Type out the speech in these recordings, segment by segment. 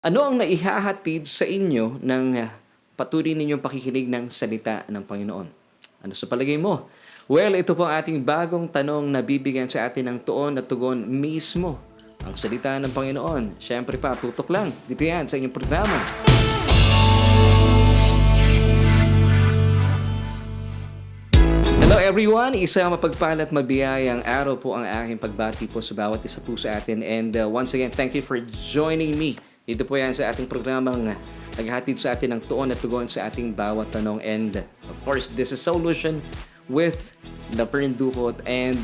Ano ang naihahatid sa inyo ng patuloy ninyong pakikinig ng salita ng Panginoon? Ano sa palagay mo? Well, ito po ang ating bagong tanong na bibigyan sa atin ng tuon at tugon mismo. Ang salita ng Panginoon. Siyempre pa, tutok lang. Dito yan sa inyong programa. Hello everyone! Isang mapagpalat mabiyayang araw po ang aking pagbati po sa bawat isa po sa atin. And once again, thank you for joining me. Dito po yan sa ating programang naghatid sa atin ng tuon at tugon sa ating bawat tanong. And of course, this is Solution with Laverne Ducot. And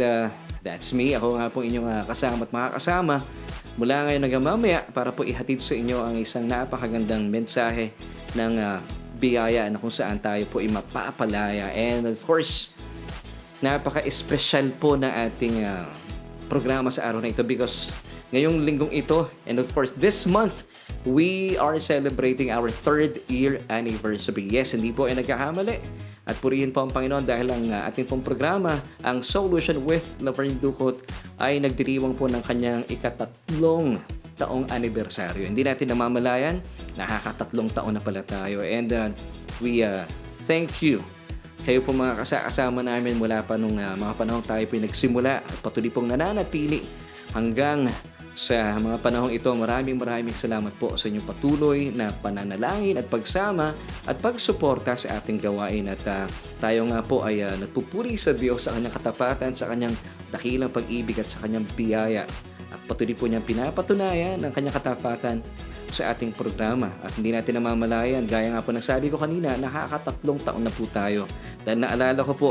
that's me. Ako nga po inyong kasama at makakasama mula ngayon hanggang mamaya para po ihatid sa inyo ang isang napakagandang mensahe ng biyaya na kung saan tayo po ay mapapalaya. And of course, napaka-espesyal po na ating programa sa araw na ito because ngayong linggong ito and of course this month we are celebrating our 3rd year anniversary. Yes, hindi po ay nagkakamali at purihin po ang Panginoon dahil ang ating pong programa, ang Solution with Laverne Ducot ay nagdiriwang po ng kanyang ikatatlong taong anibersaryo. Hindi natin namamalayan, nakakatatlong taon na pala tayo and we thank you. Kayo po mga kasama namin mula pa nung mga panahon tayo po nagsimula at patuloy pong nananatili hanggang sa mga panahong ito. Maraming salamat po sa inyong patuloy na pananalangin at pagsama at pagsuporta sa ating gawain. At tayo nga po ay nagpupuri sa Diyos sa kanyang katapatan, sa kanyang dakilang pag-ibig at sa kanyang biyaya. At patuloy po niyang pinapatunayan ang kanyang katapatan sa ating programa. At hindi natin namamalayan, gaya nga po nagsabi ko kanina, nakakatatlong taon na po tayo. Dahil naalala ko po,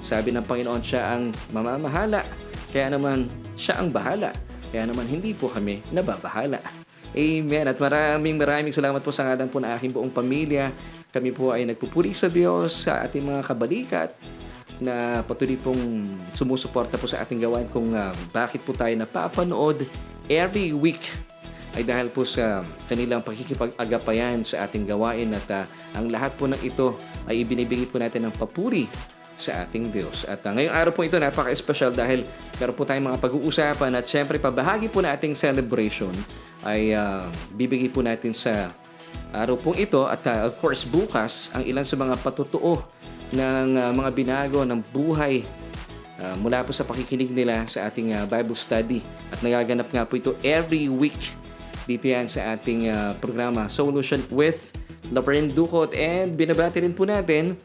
sabi ng Panginoon, siya ang mamamahala. Kaya naman, siya ang bahala. Kaya naman, hindi po kami nababahala. Amen. At maraming salamat po sa ngalan po ng aking buong pamilya. Kami po ay nagpupuri sa Diyos, sa ating mga kabalikat, na patuloy pong sumusuporta po sa ating gawain kung bakit po tayo napapanood every week ay dahil po sa kanilang pakikipag-agapayan sa ating gawain at ang lahat po ng ito ay ibinibigay po natin ng papuri sa ating Diyos. At ngayong araw po ito napaka-espesyal dahil meron po tayong mga pag-uusapan at syempre pabahagi po nating celebration ay bibigay po natin sa araw pong ito at of course bukas ang ilan sa mga patutuo ng mga binago ng buhay mula po sa pakikinig nila sa ating Bible study. At nagaganap nga po ito every week dito yan sa ating programa Solution with Laverne Ducot. And binabati rin po natin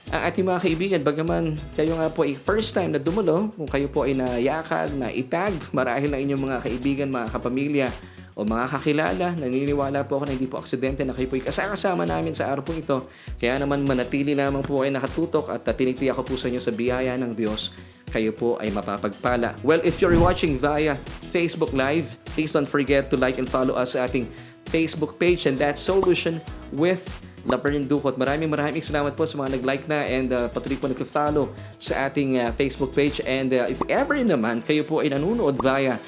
ang ating mga kaibigan. Bagaman kayo nga po ay first time na dumalo, kung kayo po ay nayakag, na itag, marahil ng inyong mga kaibigan, mga kapamilya, o mga kakilala, naniniwala po ako na hindi po aksidente na kayo po kasama namin sa araw po ito. Kaya naman manatili lamang po ay nakatutok at tinitiyak ko po sa inyo sa biyaya ng Diyos, kayo po ay mapapagpala. Well, if you're watching via Facebook Live, please don't forget to like and follow us sa ating Facebook page, and that's Solution with Laverne Ducot. Maraming salamat po sa mga nag-like na and patuloy po nag-follow sa ating Facebook page. And if ever naman kayo po ay nanonood via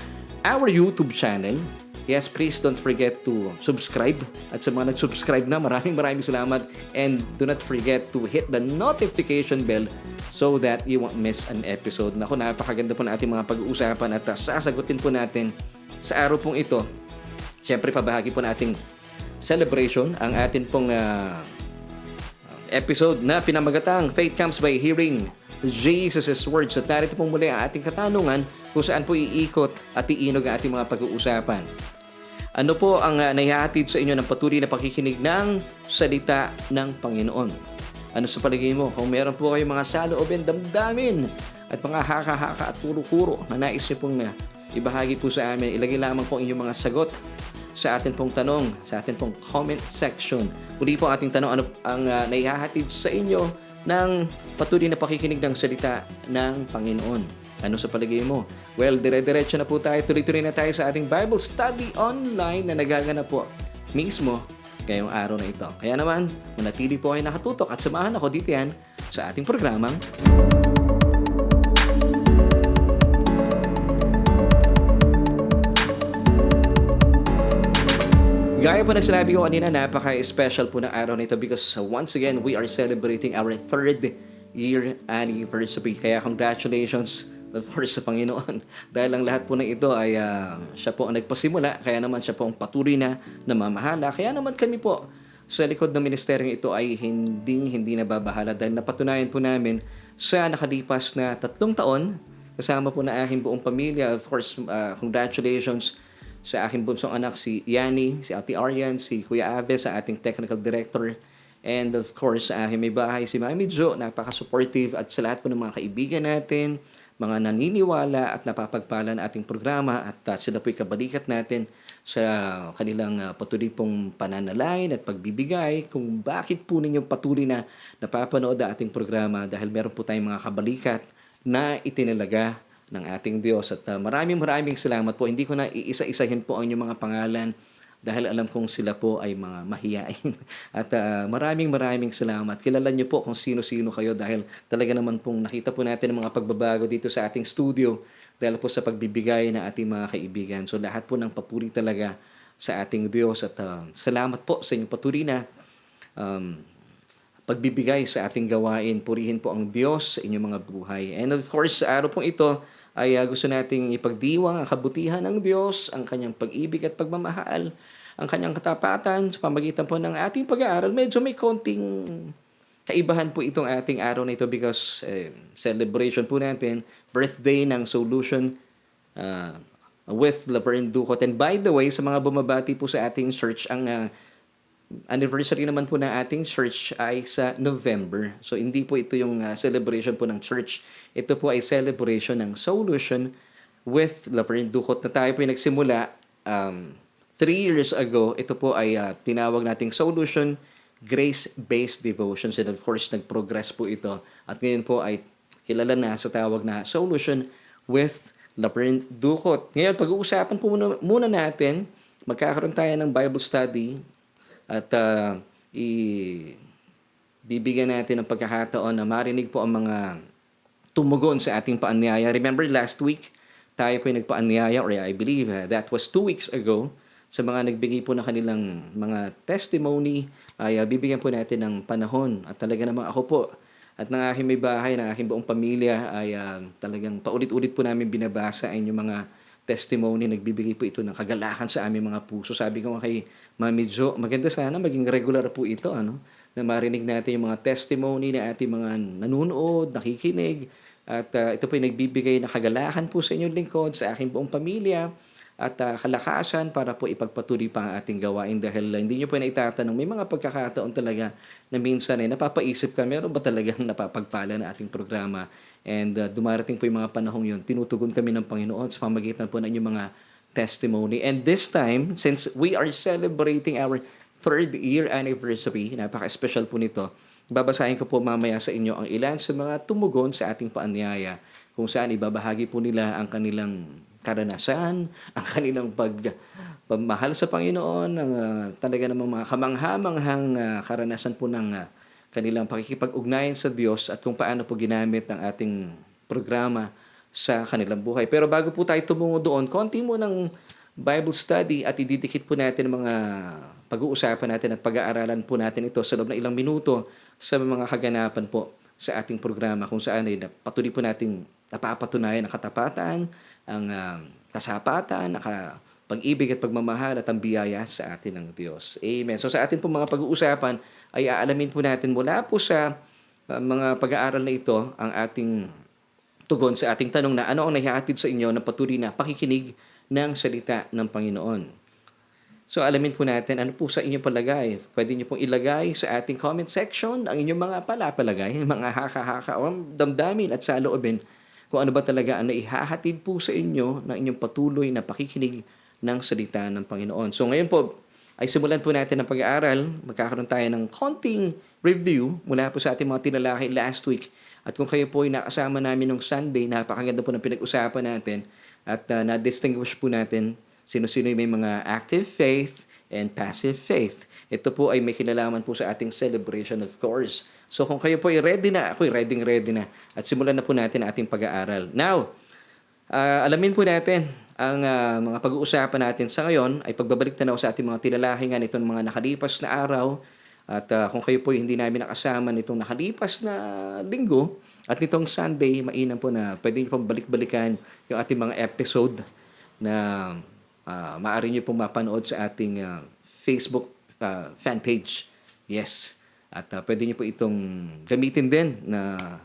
our YouTube channel, yes, please don't forget to subscribe. At sa mga nag-subscribe na, maraming salamat. And do not forget to hit the notification bell so that you won't miss an episode. Naku, napakaganda po na ating mga pag-uusapan at sasagutin po natin sa araw pong ito. Siyempre, pabahagi po nating celebration ang atin pong episode na pinamagatang Faith Comes by Hearing Jesus' Words. At narito pong muli ang ating katanungan kung saan po iikot at iinog ang ating mga pag-uusapan. Ano po ang naihahatid sa inyo ng patuloy na pakikinig ng salita ng Panginoon? Ano sa palagay mo? Kung meron po kayong mga saloobin, damdamin at mga haka-haka at kuro-kuro na nais nyo pong ibahagi po sa amin, ilagay lamang po inyong mga sagot sa atin pong tanong, sa atin pong comment section. Uli po ating tanong, ano ang naihahatid sa inyo ng patuloy na pakikinig ng salita ng Panginoon? Ano sa palagay mo? Well, dire-diretso na po tayo. Tuloy-tuloy na tayo sa ating Bible study online na nagaganap po mismo ngayong araw na ito. Kaya naman, manatili po kayo nakatutok at samahan ako dito yan sa ating programang gaya po na sinabi ko kanina, napaka-special po ng araw na ito because once again, we are celebrating our 3rd year anniversary. Kaya congratulations of course, sa Panginoon. Dahil ang lahat po ng ito ay siya po ang nagpasimula, kaya naman siya po ang patuloy na namamahala. Kaya naman kami po sa likod ng ministeryong ito ay hindi nababahala dahil napatunayan po namin sa nakalipas na 3 taon, kasama po na aking buong pamilya. Of course, congratulations sa aking bunsong anak si Yani, si Ate Arian, si Kuya Ave, sa ating technical director. And of course, sa aking may bahay, si Mami Jo, napaka-supportive, at sa lahat po ng mga kaibigan natin, mga naniniwala at napapagpala na ating programa, at sila po'y kabalikat natin sa kanilang patuloy pong pananalain at pagbibigay kung bakit po ninyong patuloy na napapanood ang ating programa, dahil meron po tayong mga kabalikat na itinalaga ng ating Diyos. At maraming salamat po. Hindi ko na iisa-isahin po ang inyong mga pangalan dahil alam kong sila po ay mga mahiyain. At maraming salamat. Kilala niyo po kung sino-sino kayo dahil talaga naman pong nakita po natin ang mga pagbabago dito sa ating studio dahil po sa pagbibigay ng ating mga kaibigan. So lahat po ng papuri talaga sa ating Diyos, at salamat po sa inyong patuloy na pagbibigay sa ating gawain. Purihin po ang Diyos sa inyong mga buhay. And of course, sa araw pong ito ay gusto nating ipagdiwang ang kabutihan ng Diyos, ang kanyang pag-ibig at pagmamahal, ang kanyang katapatan sa pamagitan po ng ating pag-aaral. Medyo may konting kaibahan po itong ating araw na ito because celebration po natin, birthday ng Solution with Laverne Ducot. And by the way, sa mga bumabati po sa ating church, ang anniversary naman po ng ating church ay sa November. So hindi po ito yung celebration po ng church. Ito po ay celebration ng Solution with Laverne Ducot na tayo po yung nagsimula 3 years ago. Ito po ay tinawag nating Solution Grace-Based Devotions, and of course nag-progress po ito. At ngayon po ay kilala na sa tawag na Solution with Laverne Ducot. Ngayon, pag-uusapan po muna natin, magkakaroon tayo ng Bible study at bibigyan natin ng pagkakataon na marinig po ang mga tumugon sa ating paanyaya. Remember last week, tayo po yung nagpaanyaya, or I believe that was 2 weeks ago, sa mga nagbigay po ng kanilang mga testimony, ay bibigyan po natin ng panahon. At talaga namang ako po at ng aking may bahay, ng aking buong pamilya ay talagang paulit-ulit po namin binabasa ang inyong mga testimony. Nagbibigay po ito ng kagalakan sa aming mga puso. Sabi ko kay Mami Jo, maganda sana maging regular po ito, na marinig natin yung mga testimony na ating mga nanunood, nakikinig. At ito po yung nagbibigay ng kagalakan po sa inyong lingkod, sa aking buong pamilya, at kalakasan para po ipagpatuloy pa ang ating gawain, dahil hindi nyo po na itatanong, may mga pagkakataon talaga na minsan napapaisip ka, meron ba talagang napapagpala na ating programa? And dumarating po yung mga panahong yun, tinutugon kami ng Panginoon sa pamagitan po ng inyong mga testimony. And this time, since we are celebrating our 3rd year anniversary, napaka-special po nito, babasahin ko po mamaya sa inyo ang ilan sa mga tumugon sa ating paanyaya, kung saan ibabahagi po nila ang kanilang karanasan, ang kanilang pagmamahal sa Panginoon, ang talaga namang mga kamangha-manghang karanasan po ng kanilang pakikipag-ugnayan sa Diyos at kung paano po ginamit ang ating programa sa kanilang buhay. Pero bago po tayo tumungo doon, konti mo ng Bible study at ididikit po natin ang mga pag-uusapan natin at pag-aaralan po natin ito sa loob ng ilang minuto sa mga kaganapan po sa ating programa, kung saan ay patuloy po nating napapatunayan ang katapatan, ang kasapatan, ang pag-ibig at pagmamahal at ang biyaya sa atin ng Diyos. Amen. So sa atin po mga pag-uusapan ay aalamin po natin mula po sa mga pag-aaral na ito ang ating tugon sa ating tanong na ano ang nahihatid sa inyo ng patuloy na pakikinig ng salita ng Panginoon. So alamin po natin ano po sa inyong palagay. Pwede niyo pong ilagay sa ating comment section ang inyong mga palapalagay, mga haka-haka o damdamin at saloobin kung ano ba talaga ang naihahatid po sa inyo ng inyong patuloy na pakikinig ng salita ng Panginoon. So ngayon po ay simulan po natin ang pag-aaral. Magkakaroon tayo ng konting review mula po sa ating mga tinalakay last week. At kung kayo po ay nakasama namin nung Sunday, napakaganda po ng pinag-usapan natin at na-distinguish po natin sino-sino yung may mga active faith and passive faith. Ito po ay may kinalaman po sa ating celebration, of course. So kung kayo po ay ready na, ako'y ready na. At simulan na po natin ang ating pag-aaral. Now, alamin po natin ang mga pag-uusapan natin sa ngayon ay pagbabalik tanaw sa ating mga tinalakingan itong mga nakalipas na araw. At kung kayo po hindi namin nakasama nitong nakalipas na linggo at nitong Sunday, mainam po na pwede niyo pong balik-balikan yung ating mga episode na maaari niyo pong mapanood sa ating Facebook fan page. Yes. At pwede niyo po itong gamitin din na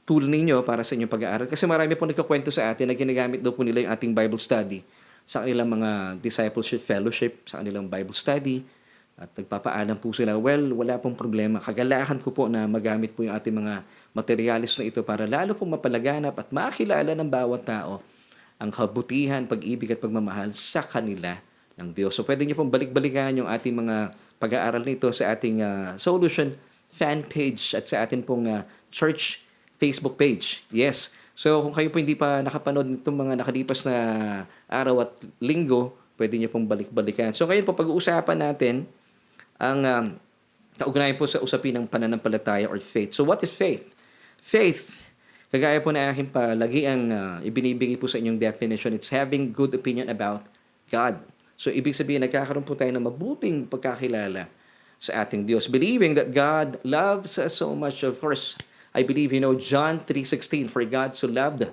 tool ninyo para sa inyong pag-aaral. Kasi marami po nagkakwento sa atin na ginagamit daw po nila yung ating Bible study sa kanilang mga discipleship fellowship, sa kanilang Bible study. At nagpapaalam po sila, well, wala pong problema. Kagalakan ko po na magamit po yung ating mga materialis na ito para lalo pong mapalaganap at makilala ng bawat tao ang kabutihan, pag-ibig at pagmamahal sa kanila ng Diyos. So pwede niyo pong balik-balikan yung ating mga pag-aaral nito sa ating Solution fan page at sa ating pong church Facebook page. Yes. So kung kayo po hindi pa nakapanood nitong mga nakalipas na araw at linggo, pwede niyo pong balik-balikan. So ngayon po pag-uusapan natin ang kaugnayan po sa usapin ng pananampalataya or faith. So what is faith? Faith, kagaya po na aking palagi ang ibinibigay po sa inyong definition, it's having good opinion about God. So ibig sabihin, nagkakaroon po tayo ng mabuting pagkakilala sa ating Diyos. Believing that God loves us so much. Of course, I believe, John 3:16, for God so loved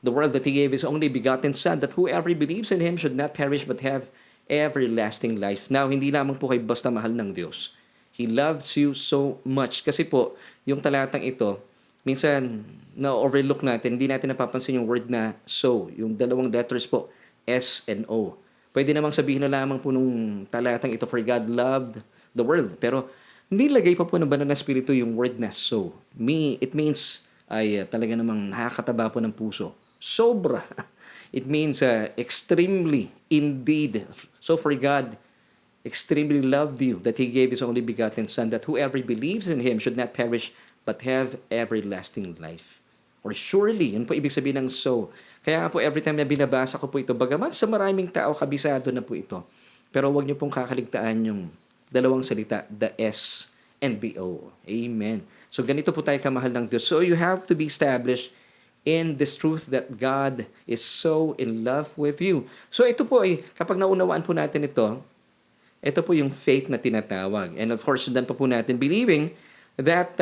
the world that He gave His only begotten Son, that whoever believes in Him should not perish but have everlasting life. Now, hindi lamang po kayo basta mahal ng Diyos. He loves you so much. Kasi po, yung talatang ito, minsan na-overlook natin, hindi natin napapansin yung word na so. Yung dalawang letters po, S and O. Pwede namang sabihin na lamang po nung talatang ito, for God loved the world. Pero, nilagay pa po ng banal na spirito yung word na so. It means ay talaga namang nakakataba po ng puso. Sobra. It means extremely, indeed. So for God extremely loved you that He gave His only begotten Son, that whoever believes in Him should not perish but have everlasting life. Or surely, yun po ibig sabihin ng so. Kaya po every time na binabasa ko po ito, bagaman sa maraming tao kabisado na po ito, pero huwag niyo pong kakaligtaan yung dalawang salita, the S and the O. Amen. So ganito po tayo kamahal ng Diyos. So you have to be established in this truth that God is so in love with you. So ito po ay, kapag naunawaan po natin ito po yung faith na tinatawag. And of course, sundan pa po natin, believing that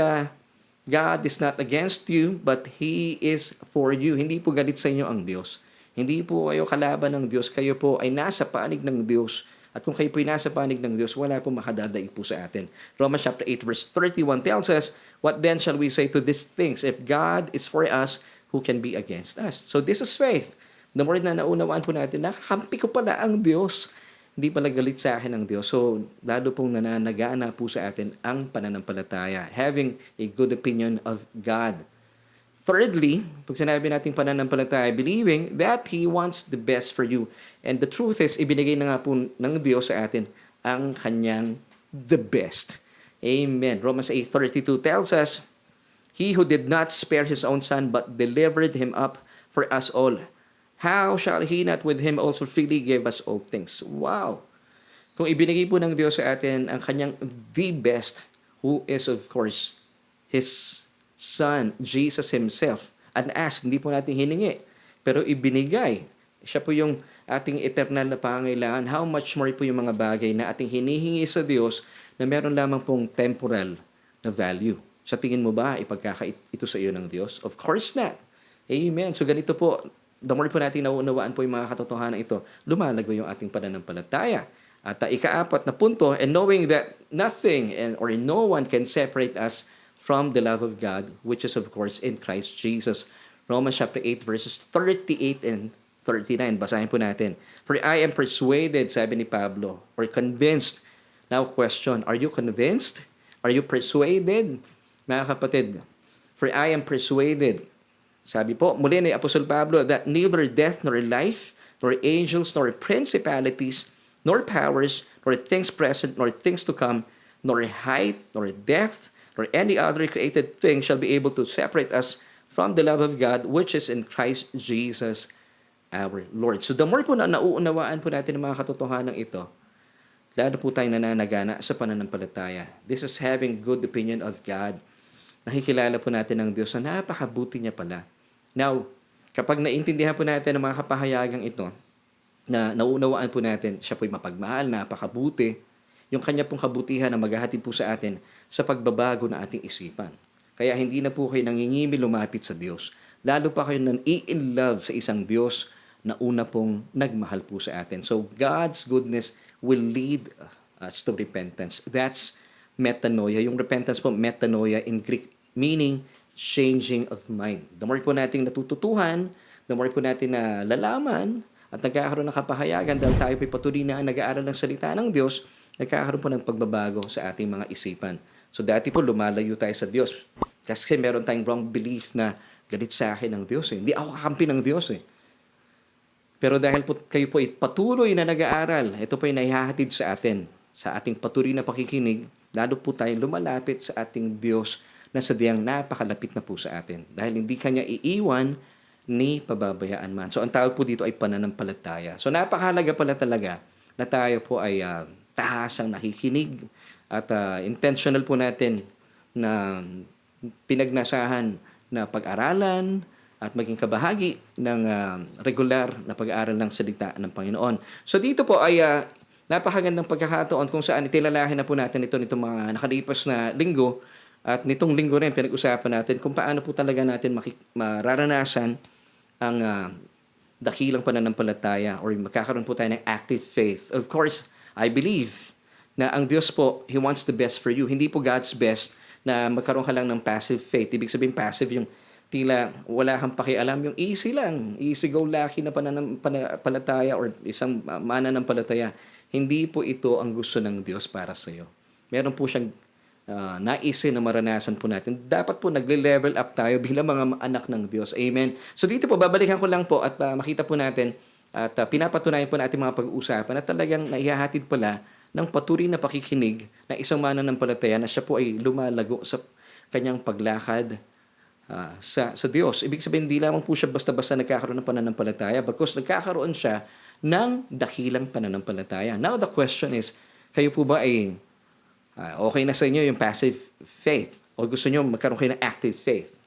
God is not against you, but He is for you. Hindi po galit sa inyo ang Diyos. Hindi po kayo kalaban ng Diyos. Kayo po ay nasa panig ng Diyos. At kung kayo po ay nasa panig ng Diyos, wala po makadadaig po sa atin. Romans chapter 8 verse 31 tells us, what then shall we say to these things? If God is for us, who can be against us? So this is faith. The more na naunawaan po natin, nakakampi ko pala ang Diyos. Hindi pala galit sa akin ang Diyos. So lalo pong nananagana po sa atin ang pananampalataya. Having a good opinion of God. Thirdly, pag sinabi natin pananampalataya, believing that He wants the best for you. And the truth is, ibinigay na nga po ng Diyos sa atin ang Kanyang the best. Amen. Romans 8:32 tells us, He who did not spare His own Son, but delivered Him up for us all, how shall He not with Him also freely give us all things? Wow! Kung ibinigay po ng Diyos sa atin ang Kanyang the best, who is of course His Son, Jesus Himself, unasked, hindi po natin hiningi, pero ibinigay. Siya po yung ating eternal na pangangailangan. How much more po yung mga bagay na ating hinihingi sa Diyos na meron lamang pong temporal na value. Sa tingin mo ba, ipagkakait ito sa iyo ng Diyos? Of course not. Amen. So ganito po, the more po natin nauunawaan po yung mga katotohanan ito, lumalago yung ating pananampalataya. At ikaapat na punto, and knowing that nothing or no one can separate us from the love of God, which is of course in Christ Jesus. Romans chapter 8 verses 38 and 39. Basahin po natin. For I am persuaded, sabi ni Pablo, or convinced. Now question, are you convinced? Are you persuaded? Mga kapatid, for I am persuaded, sabi po, muli ni Apostol Pablo, that neither death nor life, nor angels, nor principalities, nor powers, nor things present, nor things to come, nor height, nor depth, nor any other created thing shall be able to separate us from the love of God, which is in Christ Jesus our Lord. So the more po na nauunawaan po natin ang mga katotohanan ito, lalo po tayong nananagana sa pananampalataya. This is having good opinion of God. Nakikilala po natin ang Diyos na napakabuti niya pala. Now, kapag naintindihan po natin ang mga kapahayagang ito, na nauunawaan po natin, siya po'y mapagmahal, napakabuti, yung kanya pong kabutihan na maghahatid po sa atin sa pagbabago ng ating isipan. Kaya hindi na po kayo nangingimi lumapit sa Diyos. Lalo pa kayo nang in love sa isang Diyos na una pong nagmahal po sa atin. So God's goodness will lead us to repentance. That's metanoia. Yung repentance po, metanoia in Greek, meaning changing of mind. The more po nating natututuhan, the more po natin na lalaman at nagkakaroon ng kapahayagan dahil tayo po'y patuloy na nag-aaral ng salita ng Diyos, nagkakaroon po ng pagbabago sa ating mga isipan. So dati po lumalayo tayo sa Diyos kasi meron tayong wrong belief na galit sa akin ng Diyos. Hindi ako kakampi ng Diyos. Pero dahil po kayo po patuloy na nag-aaral, ito po ay naihahatid sa atin, sa ating patuloy na pakikinig, lalo po tayo lumalapit sa ating Diyos na sadyang napakalapit na po sa atin. Dahil hindi Kanya iiwan ni pababayaan man. So ang tawag po dito ay pananampalataya. So napakahalaga pala talaga na tayo po ay tahasang nakikinig at intentional po natin na pinagnasahan na pag-aralan at maging kabahagi ng regular na pag-aaral ng salita ng Panginoon. So dito po ay napakagandang pagkakataon kung saan itilalahin na po natin ito nitong mga nakalipas na linggo at nitong linggo rin pinag-usapan natin kung paano po talaga natin mararanasan ang dakilang pananampalataya or magkakaroon po tayo ng active faith. Of course, I believe na ang Diyos po, He wants the best for you. Hindi po God's best na magkaroon ka lang ng passive faith. Ibig sabihin passive yung tila wala kang pakialam, yung easy lang, easy go lucky na pananampalataya or isang mananampalataya. Hindi po ito ang gusto ng Diyos para sa iyo. Meron po siyang naisin na maranasan po natin. Dapat po nagle-level up tayo bilang mga anak ng Diyos. Amen. So dito po, babalikan ko lang po at makita po natin at pinapatunayan po natin mga pag-uusapan at talagang naihahatid pala ng patuloy na pakikinig ng isang mananampalataya na siya po ay lumalago sa kanyang paglakad sa Diyos. Ibig sabihin, hindi lamang po siya basta-basta nagkakaroon ng pananampalataya bagkus nagkakaroon siya ng dakilang pananampalataya. Now, the question is, kayo po ba ay okay na sa inyo yung passive faith o gusto nyo magkaroon kayo ng active faith?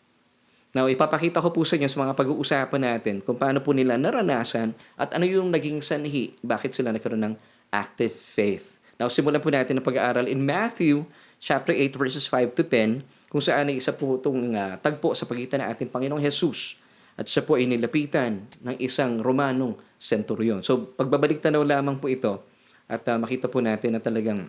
Now, ipapakita ko po sa inyo sa mga pag-uusapan natin kung paano po nila naranasan at ano yung naging sanhi, bakit sila nagkaroon ng active faith. Now, simulan po natin ang pag-aaral in Matthew chapter 8 verses 5 to 10 kung saan ay isa po itong tagpo sa pagitan ng ating Panginoong Jesus at siya po ay nilapitan ng isang Romanong centurion. So, pagbabalik tanaw lamang po ito at makita po natin na talagang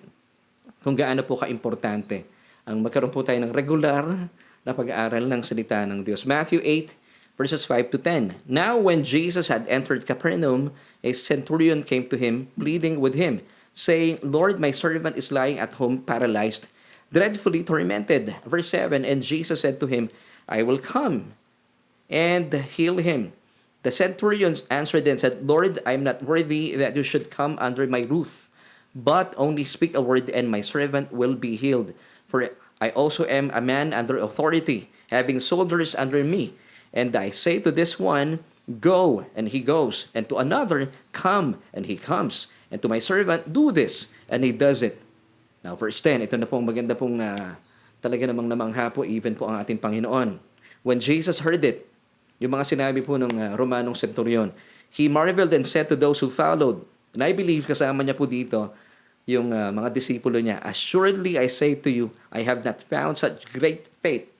kung gaano po ka-importante ang magkaroon po tayo ng regular na pag-aaral ng salita ng Diyos. Matthew 8 verses 5 to 10. Now, when Jesus had entered Capernaum, a centurion came to him, pleading with him, saying, Lord, my servant is lying at home paralyzed, dreadfully tormented. Verse 7, and Jesus said to him, I will come and heal him. The centurion answered and said, Lord, I am not worthy that you should come under my roof, but only speak a word and my servant will be healed. For I also am a man under authority, having soldiers under me. And I say to this one, go, and he goes, and to another, come, and he comes, and to my servant, do this, and he does it. Now, verse 10, ito na pong maganda pong talaga namang namangha po, even po ang ating Panginoon. When Jesus heard it, yung mga sinabi po ng Romanong centurion, he marveled and said to those who followed, and I believe kasama niya po dito, yung mga disipulo niya, assuredly I say to you, I have not found such great faith,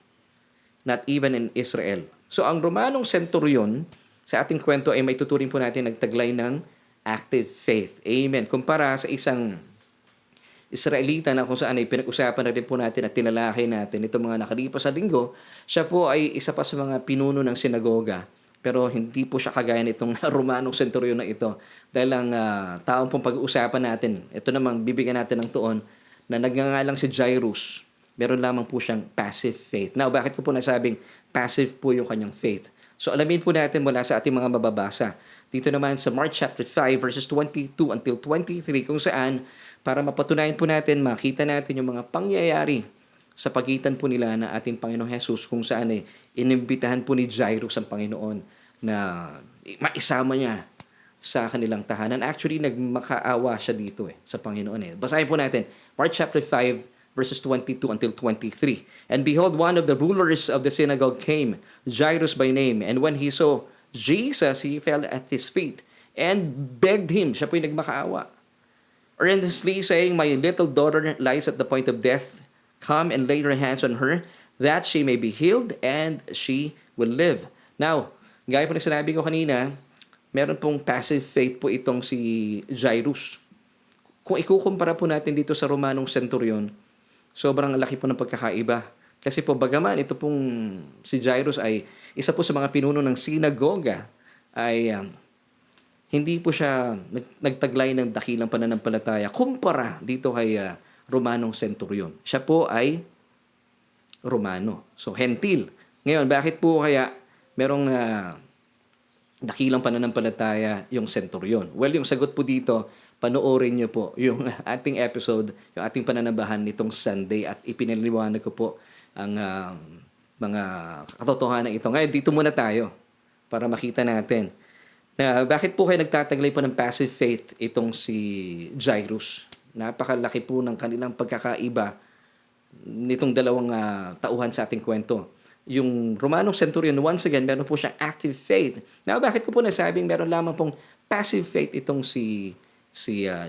not even in Israel. So, ang Romanong centurion, sa ating kwento ay may tuturing po natin nagtaglay ng active faith. Amen. Kumpara sa isang Israelita na kung saan ay pinag-usapan na rin po natin at tinalakay natin itong mga nakalipas na linggo, siya po ay isa pa sa mga pinuno ng sinagoga. Pero hindi po siya kagaya nitong Romanong centurion na ito. Dahil ang taong pong pag-uusapan natin, ito namang bibigyan natin ng tuon na nagngangalang si Jairus. Meron lamang po siyang passive faith. Now, bakit ko po nasabing passive po yung kanyang faith? So, alamin po natin mula sa ating mga mababasa. Dito naman sa Mark chapter 5 verses 22 until 23 kung saan para mapatunayan po natin, makita natin yung mga pangyayari sa pagitan po nila na ating Panginoong Jesus kung saan ay inimbitahan po ni Jairus ang Panginoon na maisama niya sa kanilang tahanan. Actually, nagmakaawa siya dito sa Panginoon. Basahin po natin, Mark chapter 5, verses 22 until 23. And behold, one of the rulers of the synagogue came, Jairus by name, and when he saw Jesus, he fell at his feet and begged him. Siya po yung nagmakaawa. earnestly saying, "My little daughter lies at the point of death. Come and lay your hands on her, that she may be healed and she will live." Now, gaya po na sinabi ko kanina, meron pong passive faith po itong si Jairus. Kung ikukumpara po natin dito sa Romanong centurion, sobrang laki po ng pagkakaiba. Kasi po bagaman ito pong si Jairus ay isa po sa mga pinuno ng sinagoga, ay hindi po siya nagtaglay ng dakilang pananampalataya kumpara dito kay Romanong centurion. Siya po ay Romano. So, hentil. Ngayon, bakit po kaya merong dakilang pananampalataya yung centurion? Well, yung sagot po dito, panoorin nyo po yung ating episode, yung ating pananabahan nitong Sunday at ipinaliwanag ko po ang mga katotohanan ito. Ngayon, dito muna tayo para makita natin na bakit po kayo nagtataglay po ng passive faith itong si Jairus. Napakalaki po ng kanilang pagkakaiba nitong dalawang tauhan sa ating kwento. Yung Romanong centurion, once again, meron po siyang active faith. Now, bakit ko po nasabing meron lamang pong passive faith itong si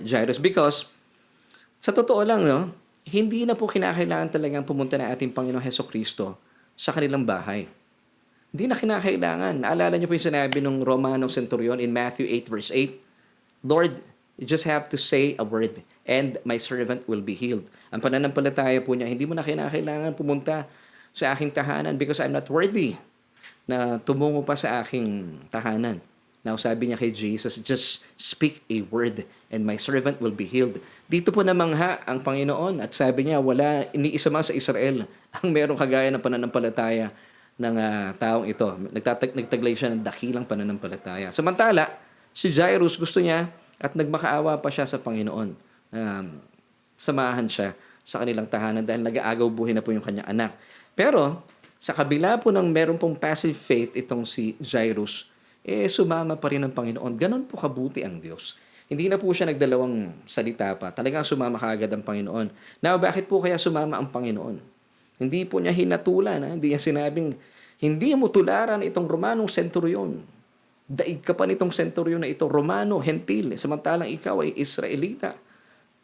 Jairus? Because, sa totoo lang, no, hindi na po kinakailangan talagang pumunta na ating Panginoong Hesukristo sa kanilang bahay. Hindi na kinakailangan. Naalala niyo po yung sinabi ng Romanong centurion in Matthew 8 verse 8, "Lord, you just have to say a word and my servant will be healed." Ang pananampalataya po niya, hindi mo na kinakailangan pumunta sa aking tahanan because I'm not worthy na tumungo pa sa aking tahanan. Now, sabi niya kay Jesus, "Just speak a word and my servant will be healed." Dito po namangha ang Panginoon at sabi niya, wala, iniisa man sa Israel ang merong kagaya ng pananampalataya ng taong ito. Nagtaglay siya ng dakilang pananampalataya. Samantala, si Jairus gusto niya at nagmakaawa pa siya sa Panginoon. Samahan siya sa kanilang tahanan dahil nag-aagaw buhay na po yung kanyang anak. Pero, sa kabila po ng meron pong passive faith itong si Jairus, sumama pa rin ang Panginoon. Ganon po kabuti ang Diyos. Hindi na po siya nagdalawang salita pa. Talagang sumama kaagad ang Panginoon. Now, bakit po kaya sumama ang Panginoon? Hindi po niya hinatulan. Hindi niya sinabing, "Hindi mo tularan itong Romanong centurion. Daig ka pa nitong centurion na ito, Romano, hentil. Samantalang ikaw ay Israelita.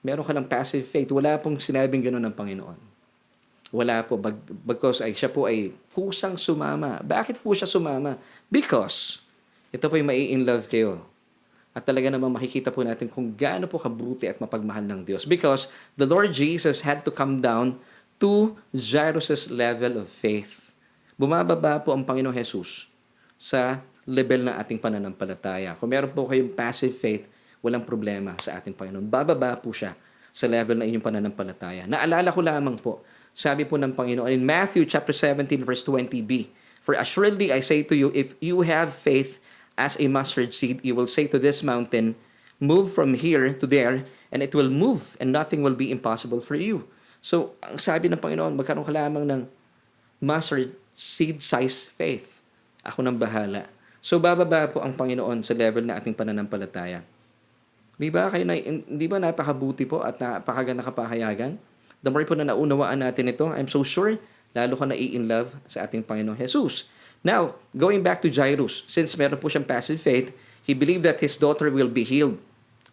Meron ka ng passive faith." Wala pong sinabing gano'n ng Panginoon. Wala po. Because siya po ay kusang sumama. Bakit po siya sumama? Because ito po yung mai-in-love kayo. At talaga namang makikita po natin kung gaano po kabuti at mapagmahal ng Diyos. Because the Lord Jesus had to come down to Jairus' level of faith. Bumababa po ang Panginoong Jesus sa level ng ating pananampalataya. Kung meron po kayong passive faith, walang problema sa ating Panginoon. Bababa po siya sa level ng inyong pananampalataya. Naalala ko lamang po, sabi po ng Panginoon in Matthew chapter 17 verse 20b, "For assuredly I say to you, if you have faith as a mustard seed, you will say to this mountain, move from here to there, and it will move, and nothing will be impossible for you." So, ang sabi ng Panginoon, magkaroon ka lamang ng mustard seed-size faith. Ako nang bahala. So, bababa po ang Panginoon sa level na ating pananampalataya. Di ba napakabuti po at napakaganda kapahayagan? The more po na naunawaan natin ito, I'm so sure, lalo ka in love sa ating Panginoong Jesus. Now, going back to Jairus, since meron po siyang passive faith, he believed that his daughter will be healed.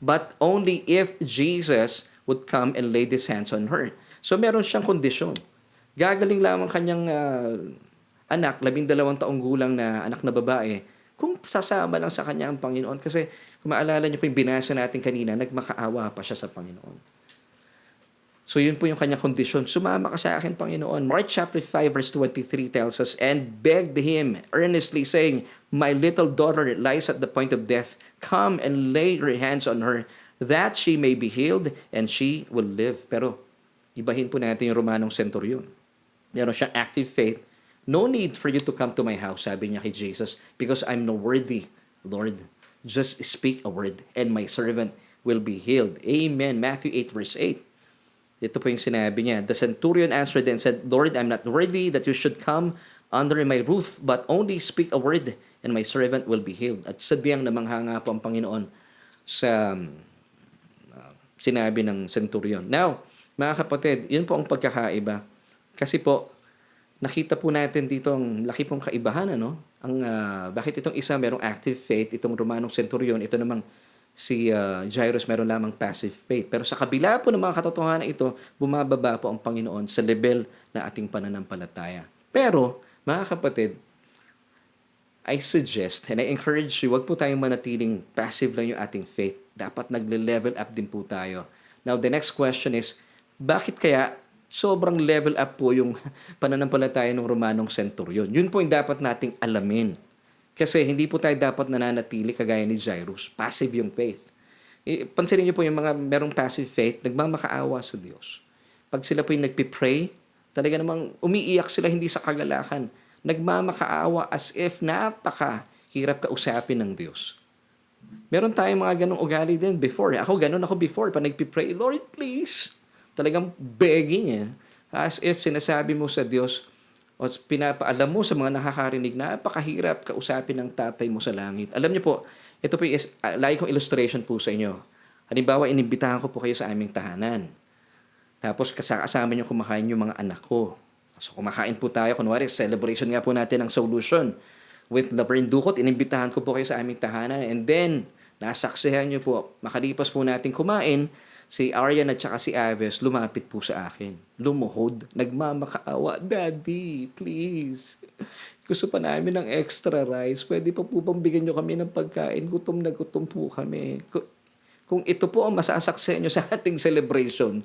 But only if Jesus would come and lay his hands on her. So, meron siyang kondisyon. Gagaling lamang kanyang anak, 12 taong gulang na anak na babae, kung sasama lang sa kanya ang Panginoon. Kasi, kung maalala niyo po yung binasa natin kanina, nagmakaawa pa siya sa Panginoon. So, yun po yung kanyang kondisyon. Sumama ka sa akin, Panginoon. Mark chapter 5 verse 23 tells us, "And begged him earnestly, saying, My little daughter lies at the point of death. Come and lay your hands on her, that she may be healed, and she will live." Pero, ibahin po natin yung Romanong centurion. Meron siyang active faith. "No need for you to come to my house," sabi niya kay Jesus, "because I'm no worthy, Lord. Just speak a word, and my servant will be healed." Amen. Matthew 8 verse 8. Ito po yung sinabi niya. "The centurion answered and said, Lord, I'm not worthy that you should come under my roof, but only speak a word, and my servant will be healed." At sadyang namangha nga po ang Panginoon sa sinabi ng centurion. Now, mga kapatid, yun po ang pagkakaiba. Kasi po, nakita po natin dito ang laki pong kaibahan, ano? Bakit itong isa merong active faith, itong Romanong centurion, ito namang Si Jairus meron lamang passive faith. Pero sa kabila po ng mga katotohanan ito, bumababa po ang Panginoon sa level na ating pananampalataya. Pero, mga kapatid, I suggest and I encourage you, wag po tayong manatiling passive lang yung ating faith. Dapat nagle-level up din po tayo. Now, the next question is, bakit kaya sobrang level up po yung pananampalataya ng Romanong centurion? Yun po yung dapat nating alamin. Kasi hindi po tayo dapat nananatili kagaya ni Jairus. Passive yung faith. Pansinin niyo po yung mga merong passive faith, nagmamakaawa sa Diyos. Pag sila po yung nagpipray, talaga namang umiiyak sila hindi sa kagalakan. Nagmamakaawa as if napakahirap kausapin ng Diyos. Meron tayong mga ganong ugali din before. Ganun ako before. Pag nagpipray, Lord, please. Talagang begging eh. As if sinasabi mo sa Diyos, o pinapaalam mo sa mga nakakarinig na napakahirap kausapin ng tatay mo sa langit. Alam niyo po, ito po is like kong illustration po sa inyo. Halimbawa, inimbitahan ko po kayo sa aming tahanan. Tapos kasama niyo kumakain yung mga anak ko. So kumakain po tayo, kunwari celebration nga po natin ng solution. With Laverne Ducot, inimbitahan ko po kayo sa aming tahanan. And then, nasaksihan niyo po, makalipas po natin kumain, si Aryan at saka si Aves lumapit po sa akin. Lumuhod. Nagmamakaawa. Daddy, please. Gusto pa namin ng extra rice. Pwede pa po bang bigyan nyo kami ng pagkain? Gutom na gutom po kami. Kung ito po ang masasaksihan nyo sa ating celebration,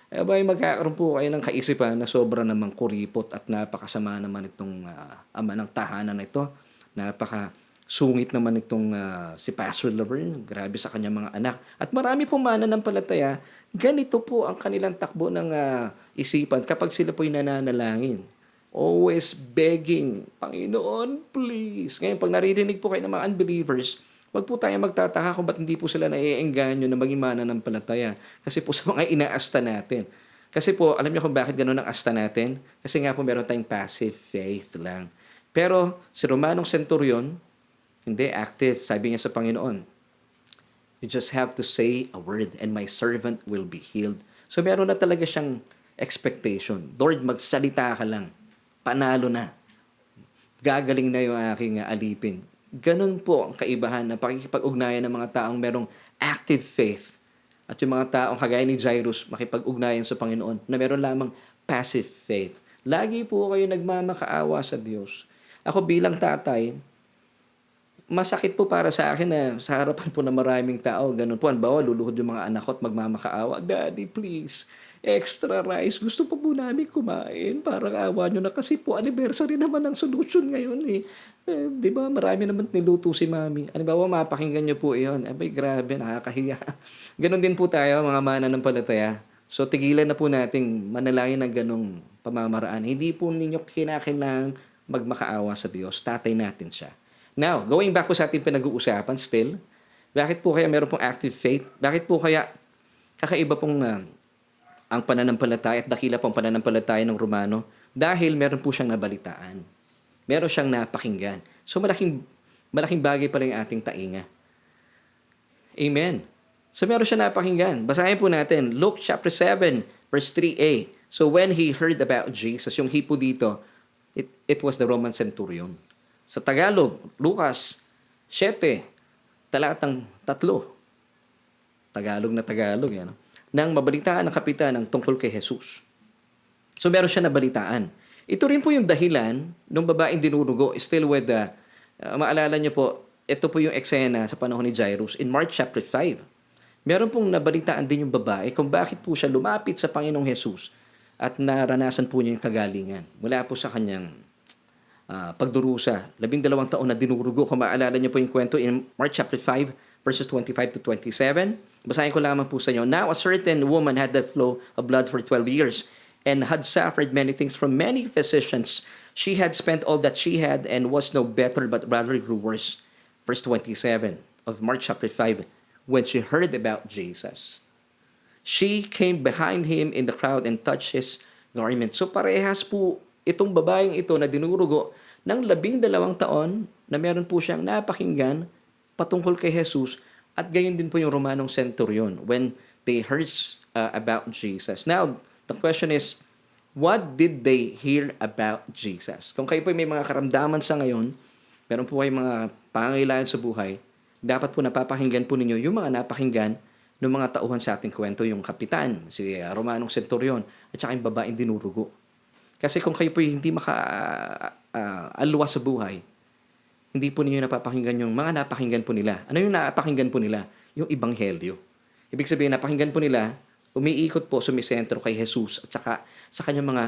abay magkakaroon po kayo ng kaisipan na sobra namang kuripot at napakasama naman itong ama ng tahanan na ito. Napakasungit naman itong si Pastor Laverne. Grabe sa kanyang mga anak. At marami pong mananampalataya, ganito po ang kanilang takbo ng isipan kapag sila po'y nananalangin. Always begging, Panginoon, please. Ngayon, pag naririnig po kayo ng mga unbelievers, wag po tayo magtataka kung ba't hindi po sila naiengganyo na maging mananampalataya. Kasi po sa mga inaasta natin. Kasi po, alam niyo kung bakit gano'n ang asta natin? Kasi nga po meron tayong passive faith lang. Pero si Romanong centurion, hindi active. Sabi niya sa Panginoon, you just have to say a word and my servant will be healed. So meron na talaga siyang expectation. Lord, magsalita ka lang. Panalo na. Gagaling na yung aking alipin. Ganun po ang kaibahan ng pakikipag-ugnayan ng mga taong merong active faith at yung mga taong kagaya ni Jairus makipag-ugnayan sa Panginoon na meron lamang passive faith. Lagi po kayo nagmamakaawa sa Diyos. Ako bilang tatay, masakit po para sa akin na sa harapan po ng maraming tao, ganun po, bawa luluhod yung mga anak ko at magmamakaawa, Daddy, please, extra rice. Gusto pa po namin kumain. Parang awa nyo na kasi po anniversary naman ang solution ngayon eh. Di ba marami naman niluto si Mami. Ano ba, mapakinggan nyo po iyon. Abay, grabe, nakakahiya. Ganon din po tayo, mga mananampalataya. So, tigilan na po nating manalangin ng ganong pamamaraan. Hindi po ninyo kinakailangang magmakaawa sa Diyos. Tatay natin siya. Now, going back po sa ating pinag-uusapan still, bakit po kaya meron pong active faith? Bakit po kaya kakaiba pong ang pananampalataya at dakila pong pananampalataya ng Romano? Dahil meron po siyang nabalitaan. Meron siyang napakinggan. So malaking bagay pala yung ating tainga. Amen. So meron siyang napakinggan. Basahin po natin, Luke chapter 7, verse 3a. So when he heard about Jesus, yung he po dito, it was the Roman centurion. Sa Tagalog, Lucas 7, talatang 3. Tagalog na Tagalog, yan. Nang mabalitaan ng kapitan ng tungkol kay Jesus. So meron siya nabalitaan. Ito rin po yung dahilan ng babaeng dinurugo, still with maalala niyo po, ito po yung eksena sa panahon ni Jairus in Mark chapter 5. Meron pong nabalitaan din yung babae kung bakit po siya lumapit sa Panginoong Jesus at naranasan po niya yung kagalingan. Mula po sa kanyang pagdurusa. 12 taon na dinurugo. Kung maalala niyo po yung kwento in Mark chapter 5, verses 25 to 27. Basahin ko lamang po sa inyo. Now a certain woman had the flow of blood for 12 years and had suffered many things from many physicians. She had spent all that she had and was no better but rather grew worse. Verse 27 of Mark chapter 5. When she heard about Jesus, she came behind him in the crowd and touched his garment. So parehas po itong babaeng ito na dinurugo ng 12 taon na meron po siyang napakinggan patungkol kay Jesus at gayon din po yung Romanong centurion when they heard about Jesus. Now, the question is, what did they hear about Jesus? Kung kayo po may mga karamdaman sa ngayon, meron po kayong mga pangangailangan sa buhay, Dapat po napapakinggan po ninyo yung mga napakinggan ng mga tauhan sa ating kwento, yung kapitan, si Romanong Centurion, at saka yung babaeng dinurugo. Kasi kung kayo po hindi alwa sa buhay, hindi po ninyo napapakinggan yung mga napakinggan po nila. Ano yung napakinggan po nila? Yung Ebanghelyo. Ibig sabihin, napakinggan po nila, umiikot po, sumisentro kay Jesus at saka sa kanyang mga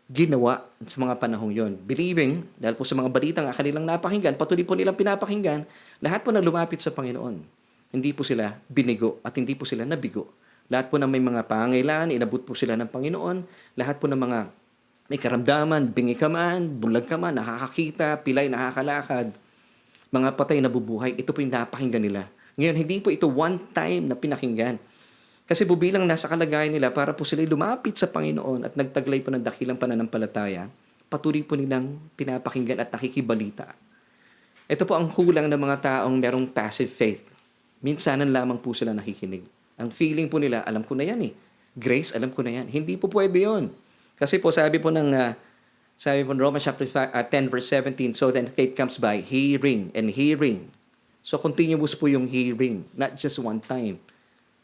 ginawa sa mga panahong yon. Believing, dahil po sa mga balitang kanilang napakinggan, patuloy po nilang pinapakinggan, lahat po na lumapit sa Panginoon. Hindi po sila binigo at hindi po sila nabigo. Lahat po na may mga pangangailangan, inabot po sila ng Panginoon. Lahat po ng mga may karamdaman, bingi ka man, bulag ka man, nakakakita, pilay, nakakalakad, mga patay na bubuhay, ito po yung napakinggan nila. Ngayon, hindi po ito one time na pinakinggan. Kasi bubilang nasa kalagayan nila para po sila lumapit sa Panginoon at nagtaglay po ng dakilang pananampalataya, patuloy po nilang pinapakinggan at nakikibalita. Ito po ang kulang ng mga taong merong passive faith. Minsanan lamang po sila nakikinig. Ang feeling po nila, alam ko na yan eh. Grace, alam ko na yan. Hindi po pwede yun. Kasi po sabi po Romans chapter 10 verse 17, so then faith comes by hearing and hearing. So continuous po yung hearing, not just one time,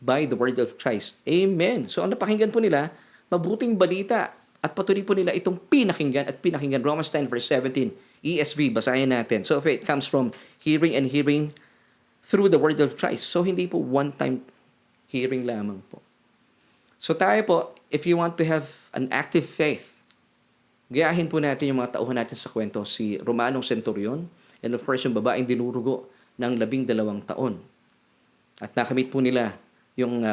by the word of Christ. Amen. So ang napakinggan po nila, mabuting balita at patuloy po nila itong pinakinggan at pinakinggan. Romans 10 verse 17, ESV, basahin natin. So faith comes from hearing and hearing through the word of Christ. So hindi po one time hearing lamang po. So tayo po, if you want to have an active faith, gayahin po natin yung mga tauhan natin sa kwento, si Romanong Centurion, and of course yung babaeng dinurugo ng 12 taon. At nakamit po nila yung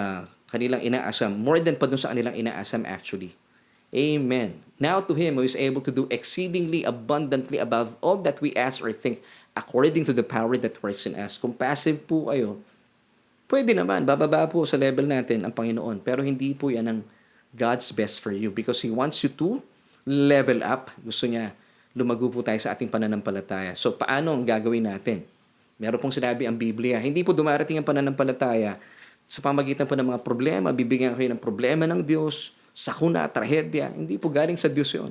kanilang inaasam, more than pa dun sa kanilang inaasam actually. Amen. Now to Him who is able to do exceedingly abundantly above all that we ask or think, according to the power that works in us. Kung passive po kayo, pwede naman, bababa po sa level natin ang Panginoon. Pero hindi po yan ang God's best for you because He wants you to level up. Gusto niya lumago po tayo sa ating pananampalataya. So, paano ang gagawin natin? Meron pong sinabi ang Biblia, hindi po dumarating ang pananampalataya sa pamagitan po ng mga problema. Bibigyan kayo ng problema ng Diyos, sakuna, trahedya. Hindi po galing sa Diyos yun.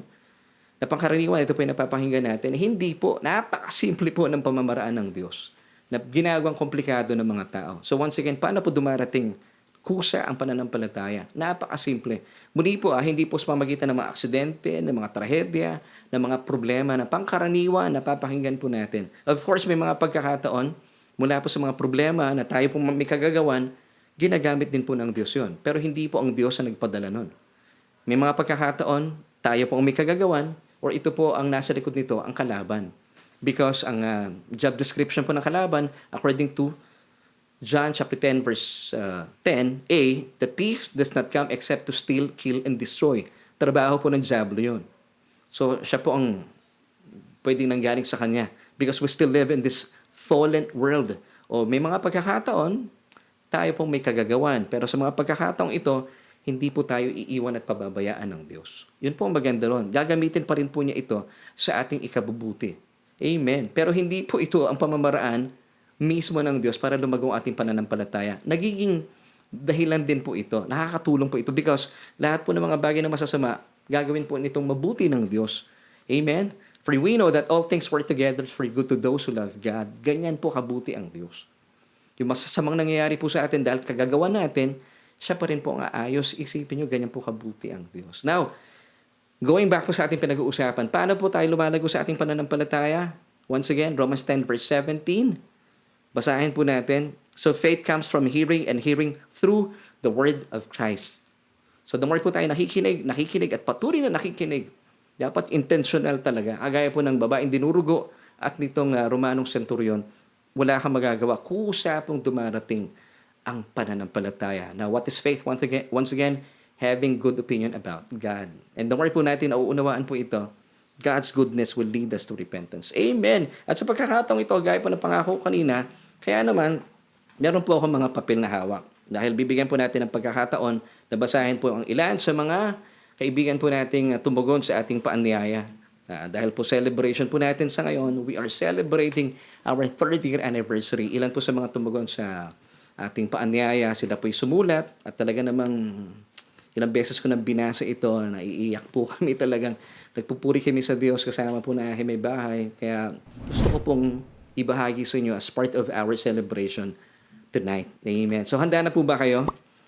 Na pangkaraniwan, ito po yung napapakinggan natin. Hindi po, napakasimple po ng pamamaraan ng Diyos na ginagawang komplikado ng mga tao. So once again, paano po dumarating kusa ang pananampalataya? Napakasimple. Muli po, hindi po sa pamagitan ng mga aksidente, ng mga trahedya, ng mga problema na pangkaraniwan na papakinggan po natin. Of course, may mga pagkakataon mula po sa mga problema na tayo po may kagagawan, ginagamit din po ng Diyos yun. Pero hindi po ang Diyos ang nagpadala nun. May mga pagkakataon, tayo po ang may kagagawan, or ito po ang nasa likod nito, ang kalaban. Because ang job description po ng kalaban, according to John chapter 10 verse 10a, the thief does not come except to steal, kill, and destroy. Trabaho po ng diablo yun. So siya po ang pwedeng nanggaling sa kanya. Because we still live in this fallen world. O may mga pagkakataon, tayo pong may kagagawan. Pero sa mga pagkakataong ito, hindi po tayo iiwan at pababayaan ng Diyos. Yun po ang maganda ron. Gagamitin pa rin po niya ito sa ating ikabubuti. Amen. Pero hindi po ito ang pamamaraan mismo ng Diyos para lumago ang ating pananampalataya. Nagiging dahilan din po ito. Nakakatulong po ito because lahat po ng mga bagay na masasama, gagawin po nitong mabuti ng Diyos. Amen? For we know that all things work together for good to those who love God. Ganyan po kabuti ang Diyos. Yung masasamang nangyayari po sa atin dahil kagagawa natin, siya pa rin po ang aayos. Isipin nyo, ganyan po kabuti ang Diyos. Now, going back po sa ating pinag-uusapan, paano po tayo lumalago sa ating pananampalataya? Once again, Romans 10 verse 17. Basahin po natin. So faith comes from hearing and hearing through the word of Christ. So the more po tayo nakikinig at patuloy na nakikinig, dapat intentional talaga. Agaya po ng babaeng dinurugo at nitong Romanong Centurion, wala kang magagawa. Kusa pong dumarating ang pananampalataya. Now, what is faith? Once again, having good opinion about God. And the more po natin nauunawaan po ito, God's goodness will lead us to repentance. Amen. At sa pagkakataong ito, gaya po ng pangako kanina, kaya naman, meron po akong mga papel na hawak. Dahil bibigyan po natin ng pagkakataon na basahin po ang ilan sa mga kaibigan po nating tumugon sa ating paanyaya. Dahil po celebration po natin sa ngayon, we are celebrating our 3rd year anniversary. Ilan po sa mga tumugon sa ating paanyaya, sila po'y sumulat at talaga namang ilang beses ko nang binasa ito, naiiyak po kami talagang. Nagpupuri kami sa Diyos kasama po na may bahay. Kaya gusto ko pong ibahagi sa inyo as part of our celebration tonight. Amen. So handa na po ba kayo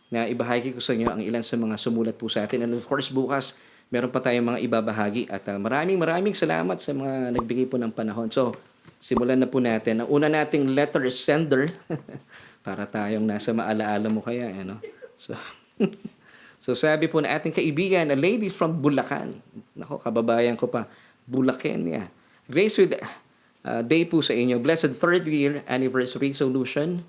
na ibahagi ko sa inyo ang ilan sa mga sumulat po sa atin? And of course, bukas meron pa tayong mga ibabahagi at maraming salamat sa mga nagbigay po ng panahon. So, simulan na po natin. Ang una nating letter sender, para tayong nasa maalaala mo kaya, ano? So, so sabi po na ating kaibigan, a lady from Bulacan. Nako, kababayan ko pa, Bulacan, yeah. Grace with day po sa inyo. Blessed third year anniversary solution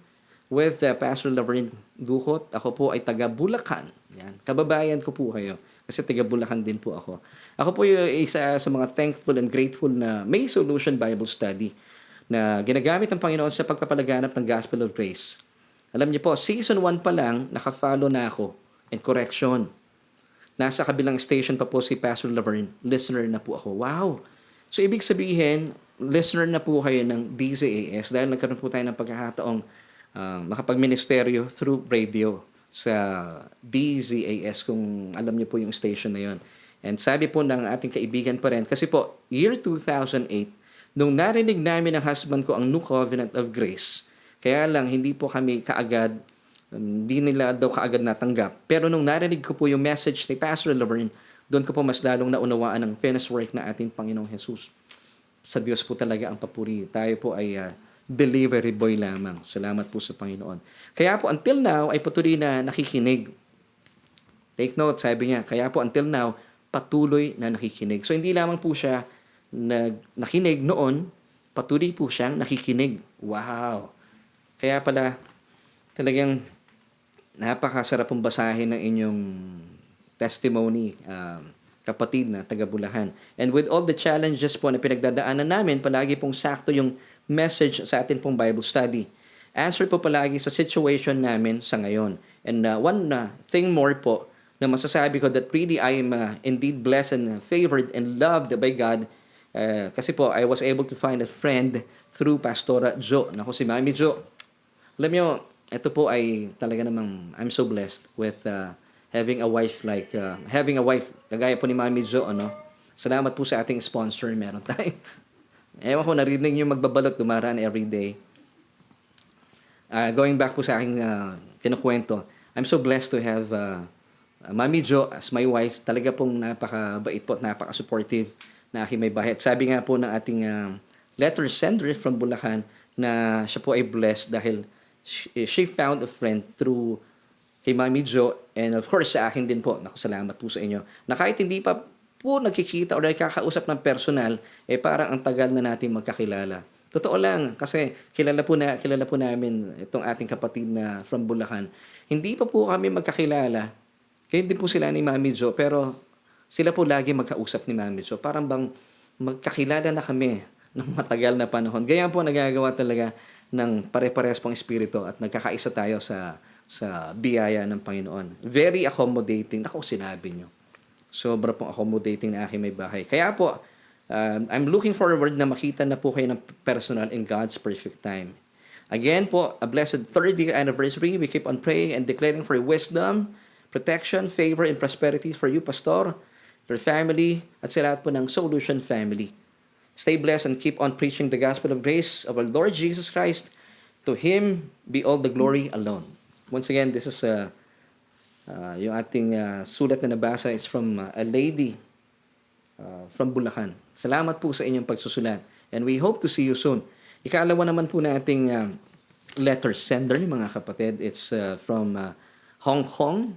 with Pastor Laverne Duhot. Ako po ay taga Bulacan. Yan. Kababayan ko po kayo. Kasi taga Bulacan din po ako. Ako po yung isa sa mga thankful and grateful na may solution Bible study na ginagamit ng Panginoon sa pagpapalaganap ng Gospel of Grace. Alam niyo po, season 1 pa lang, nakafollow na ako. And correction. Nasa kabilang station pa po si Pastor Laverne. Listener na po ako. Wow! So, ibig sabihin, listener na po kayo ng DZAS dahil nagkaroon po tayo ng pagkakataong makapag-ministeryo through radio sa DZAS kung alam niyo po yung station na yon. And sabi po ng ating kaibigan pa rin, kasi po, year 2008, nung narinig namin ng husband ko ang New Covenant of Grace, kaya lang hindi po kami kaagad, hindi nila daw kaagad natanggap. Pero nung narinig ko po yung message ni Pastor Laverne, doon ko po mas lalong naunawaan ang finished work na ating Panginoong Jesus. Sa Diyos po talaga ang papuri. Tayo po ay delivery boy lamang. Salamat po sa Panginoon. Kaya po until now ay patuloy na nakikinig. Take note, sabi niya, kaya po until now, patuloy na nakikinig. So hindi lamang po siya nakinig noon, patuloy po siyang nakikinig. Wow! Kaya pala, talagang napakasarap pong basahin ng inyong testimony, kapatid na taga Bulacan. And with all the challenges po na pinagdadaanan namin, palagi pong sakto yung message sa atin pong Bible study. Answer po palagi sa situation namin sa ngayon. And one thing more po na masasabi ko that really I am indeed blessed and favored and loved by God. Kasi po, I was able to find a friend through Pastora Jo. Naku, si Mami Jo. Alam nyo, ito po ay talaga namang I'm so blessed with having a wife kagaya po ni Mami Jo, ano. Salamat po sa ating sponsor, meron tayo. Ewan ko, narinig nyo magbabalot, dumaraan every day. Going back po sa aking kinukwento, I'm so blessed to have Mami Jo as my wife. Talaga pong napakabait po at napaka-supportive na aking may bahay. At sabi nga po ng ating letter sender from Bulacan na siya po ay blessed dahil she found a friend through kay Mami Jo, and of course sa akin din po. Naku, salamat po sa inyo. Na kahit hindi pa po nagkikita o nakakausap ng personal, parang ang tagal na natin magkakilala. Totoo lang, kasi kilala po namin itong ating kapatid na from Bulacan. Hindi pa po kami magkakilala. Kaya din po sila ni Mami Jo, pero sila po lagi magkausap ni Mami Jo. Parang bang magkakilala na kami ng matagal na panahon. Ganyan po nagagawa talaga ng pare-pares pong espiritu at nagkakaisa tayo sa biyaya ng Panginoon. Very accommodating. Ako, sinabi nyo. Sobra pong accommodating na aking may bahay. Kaya po, I'm looking forward na makita na po kayo ng personal in God's perfect time. Again po, a blessed third year anniversary. We keep on praying and declaring for wisdom, protection, favor, and prosperity for you, Pastor, your family, at sa lahat po ng Solution family. Stay blessed and keep on preaching the gospel of grace of our Lord Jesus Christ. To Him be all the glory alone. Once again, this is yung ating sulat na nabasa is from a lady from Bulacan. Salamat po sa inyong pagsusulat. And we hope to see you soon. Ikalawa naman po nating letter sender, mga kapatid. It's from Hong Kong.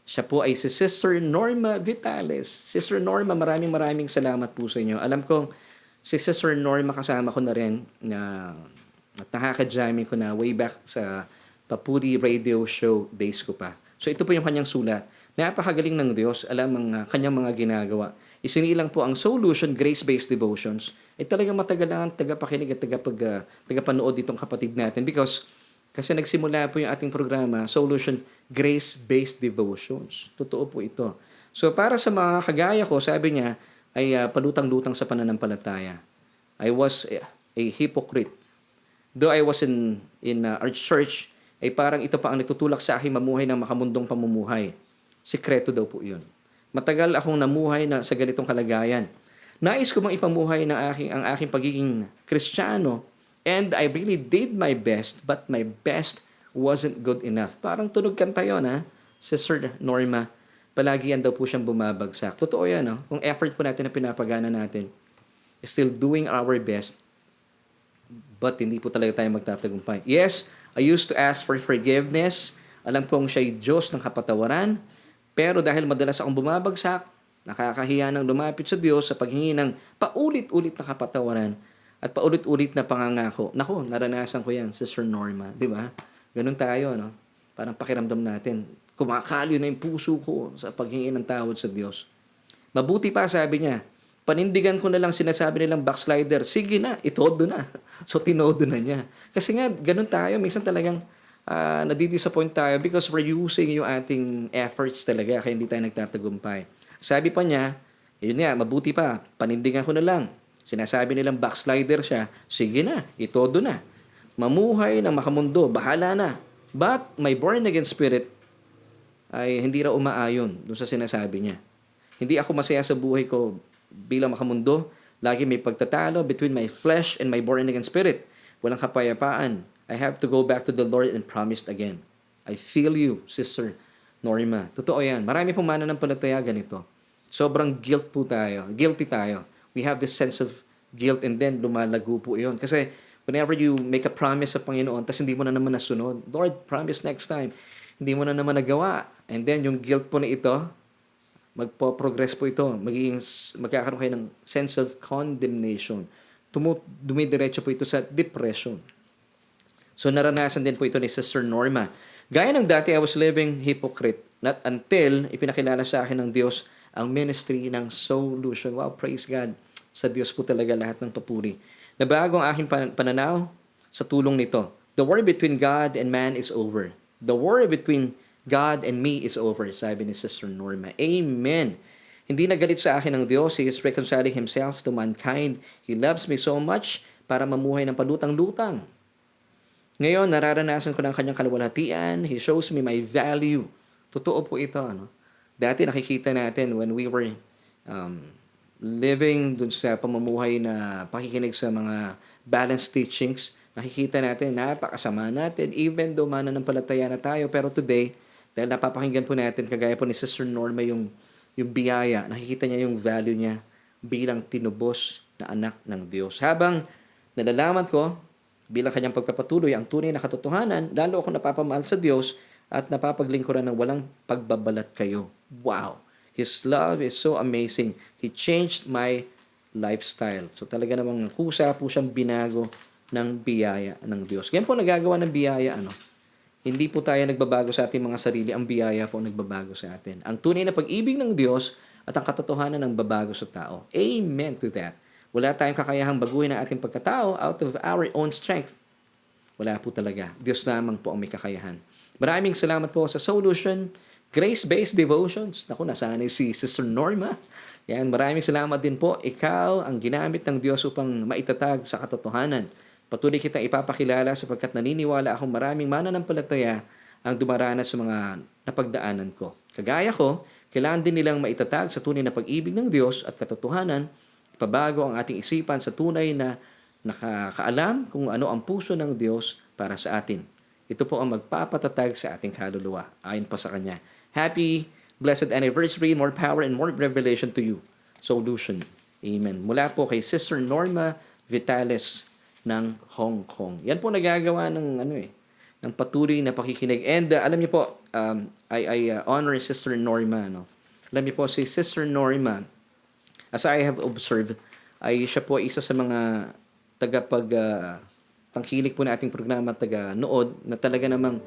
Siya po ay si Sister Norma Vitales. Sister Norma, maraming salamat po sa inyo. Alam ko, si Sister Norma kasama ko na rin at nakaka-jamming ko na way back sa Papuri Radio Show days ko pa. So ito po yung kanyang sulat. Napakagaling ng Diyos, alam ang kanyang mga ginagawa. Isinilang po ang Solution Grace-Based Devotions. Talagang matagal na ang tagapakinig at tagapanood ditong kapatid natin because kasi nagsimula po yung ating programa, Solution Grace-Based Devotions. Totoo po ito. So para sa mga kagaya ko, sabi niya, ay palutang-lutang sa pananampalataya. I was a hypocrite. Though I was in our church, ay parang ito pa ang nagtutulak sa aking mamuhay ng makamundong pamumuhay. Sikreto daw po yun. Matagal akong namuhay sa ganitong kalagayan. Nais ko mang ipamuhay ang aking pagiging Kristiyano And I really did my best, but my best wasn't good enough. Parang tunog kanta yun, ha? Sister Norma, palagi yan daw po siyang bumabagsak. Totoo yan, no? Kung effort po natin na pinapagana natin, still doing our best, but hindi po talaga tayo magtatagumpay. Yes, I used to ask for forgiveness. Alam kong siya'y Diyos ng kapatawaran. Pero dahil madalas akong bumabagsak, nakakahiya nang lumapit sa Diyos sa paghingi ng paulit-ulit na kapatawaran at paulit-ulit na pangangako. Naku, naranasan ko yan, Sister Norma. Di ba? Ganun tayo, no? Parang pakiramdam natin, kumakalyo na yung puso ko sa paghingi ng tawad sa Diyos. Mabuti pa, sabi niya, panindigan ko na lang sinasabi nilang backslider, sige na, itodo na. So, tinodo na niya. Kasi nga, ganun tayo. Minsan talagang nadidisappoint tayo because we're using yung ating efforts talaga kaya hindi tayo nagtatagumpay. Sabi pa niya, yun nga, mabuti pa, panindigan ko na lang. Sinasabi nilang backslider siya, sige na, itodo na. Mamuhay ng makamundo, bahala na. But my born-again spirit ay hindi raw umaayon doon sa sinasabi niya. Hindi ako masaya sa buhay ko bilang makamundo. Lagi may pagtatalo between my flesh and my born-again spirit. Walang kapayapaan. I have to go back to the Lord and promised again. I feel you, Sister Norma. Totoo yan. Marami pong mananampalataya ganito. Sobrang guilty tayo. We have this sense of guilt and then lumalago po yun. Kasi whenever you make a promise sa Panginoon, tas hindi mo na naman nasunod, Lord, promise next time. Hindi mo na naman nagawa. And then yung guilt po na ito, magpo-progress po ito. Magkakaroon kayo ng sense of condemnation. Dumidiretso po ito sa depression. So naranasan din po ito ni Sister Norma. Gaya ng dati, I was living hypocrite. Not until ipinakilala sa akin ng Diyos ang ministry ng solution. Wow, praise God. Sa Diyos po talaga lahat ng papuri. Nabago ang aking pananaw sa tulong nito. The war between God and man is over. The war between God and me is over, sabi ni Sister Norma. Amen. Hindi nagalit sa akin ng Diyos. He is reconciling Himself to mankind. He loves me so much para mamuhay ng palutang-lutang. Ngayon, nararanasan ko ng kanyang kaluwalhatian. He shows me my value. Totoo po ito. Ano? Dati nakikita natin when we were living dun sa pamumuhay na pakikinig sa mga balanced teachings, nakikita natin, napakasama natin, even though mananampalataya na tayo. Pero today, dahil napapakinggan po natin, kagaya po ni Sister Norma, yung biyaya, nakikita niya yung value niya bilang tinubos na anak ng Diyos. Habang nalalaman ko, bilang kanyang pagpapatuloy ang tunay na katotohanan, lalo ako napapamahal sa Diyos at napapaglingkuran ng walang pagbabalat kayo. Wow! His love is so amazing. He changed my lifestyle. So talaga namang kusa po siyang binago ng biyaya ng Diyos. Ganyan po nagagawa ng biyaya, Hindi po tayo nagbabago sa ating mga sarili. Ang biyaya po nagbabago sa atin. Ang tunay na pag-ibig ng Diyos at ang katotohanan ng babago sa tao. Amen to that. Wala tayong kakayahang baguhin ang ating pagkatao out of our own strength. Wala po talaga. Diyos lamang po ang may kakayahan. Maraming salamat po sa Solution Grace-Based Devotions. Naku, nasanay si Sister Norma. Yan, maraming salamat din po. Ikaw ang ginamit ng Diyos upang maitatag sa katotohanan. Patuloy kitang ipapakilala sapagkat naniniwala akong maraming mananampalataya ang dumaranas sa mga napagdaanan ko. Kagaya ko, kailangan din nilang maitatag sa tunay na pag-ibig ng Diyos at katotohanan. Ipabago ang ating isipan sa tunay na nakakaalam kung ano ang puso ng Diyos para sa atin. Ito po ang magpapatatag sa ating kaluluwa. Ayon pa sa Kanya. Happy, blessed anniversary, more power and more revelation to you. Solution. Amen. Mula po kay Sister Norma Vitales ng Hong Kong. Yan po nagagawa ng ng patuloy na pakikinig. And alam niyo po, I honor Sister Norma. Alam niyo po, si Sister Norma, as I have observed, ay siya po isa sa mga tangkilik po na ating programa, taga-nood, na talaga namang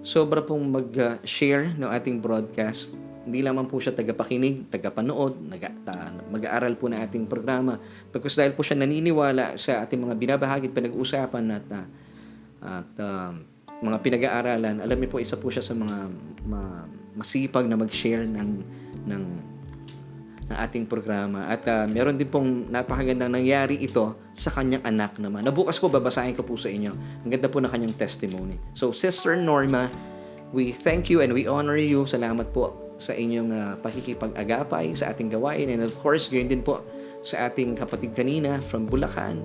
sobra pong mag-share ng ating broadcast. Hindi lamang po siya tagapakinig, tagapanood, mag-aaral po na ating programa. Because dahil po siya naniniwala sa ating mga binabahagi at pinag-uusapan at mga pinag-aaralan, alam niyo po, isa po siya sa mga masipag na mag-share ng ating programa. At meron din pong napakagandang nangyari ito sa kanyang anak naman. Nabukas po, babasahin ko po sa inyo. Ang ganda po ng kanyang testimony. So, Sister Norma, we thank you and we honor you. Salamat po sa inyong pakikipag-agapay sa ating gawain. And of course, gayon din po sa ating kapatid kanina from Bulacan.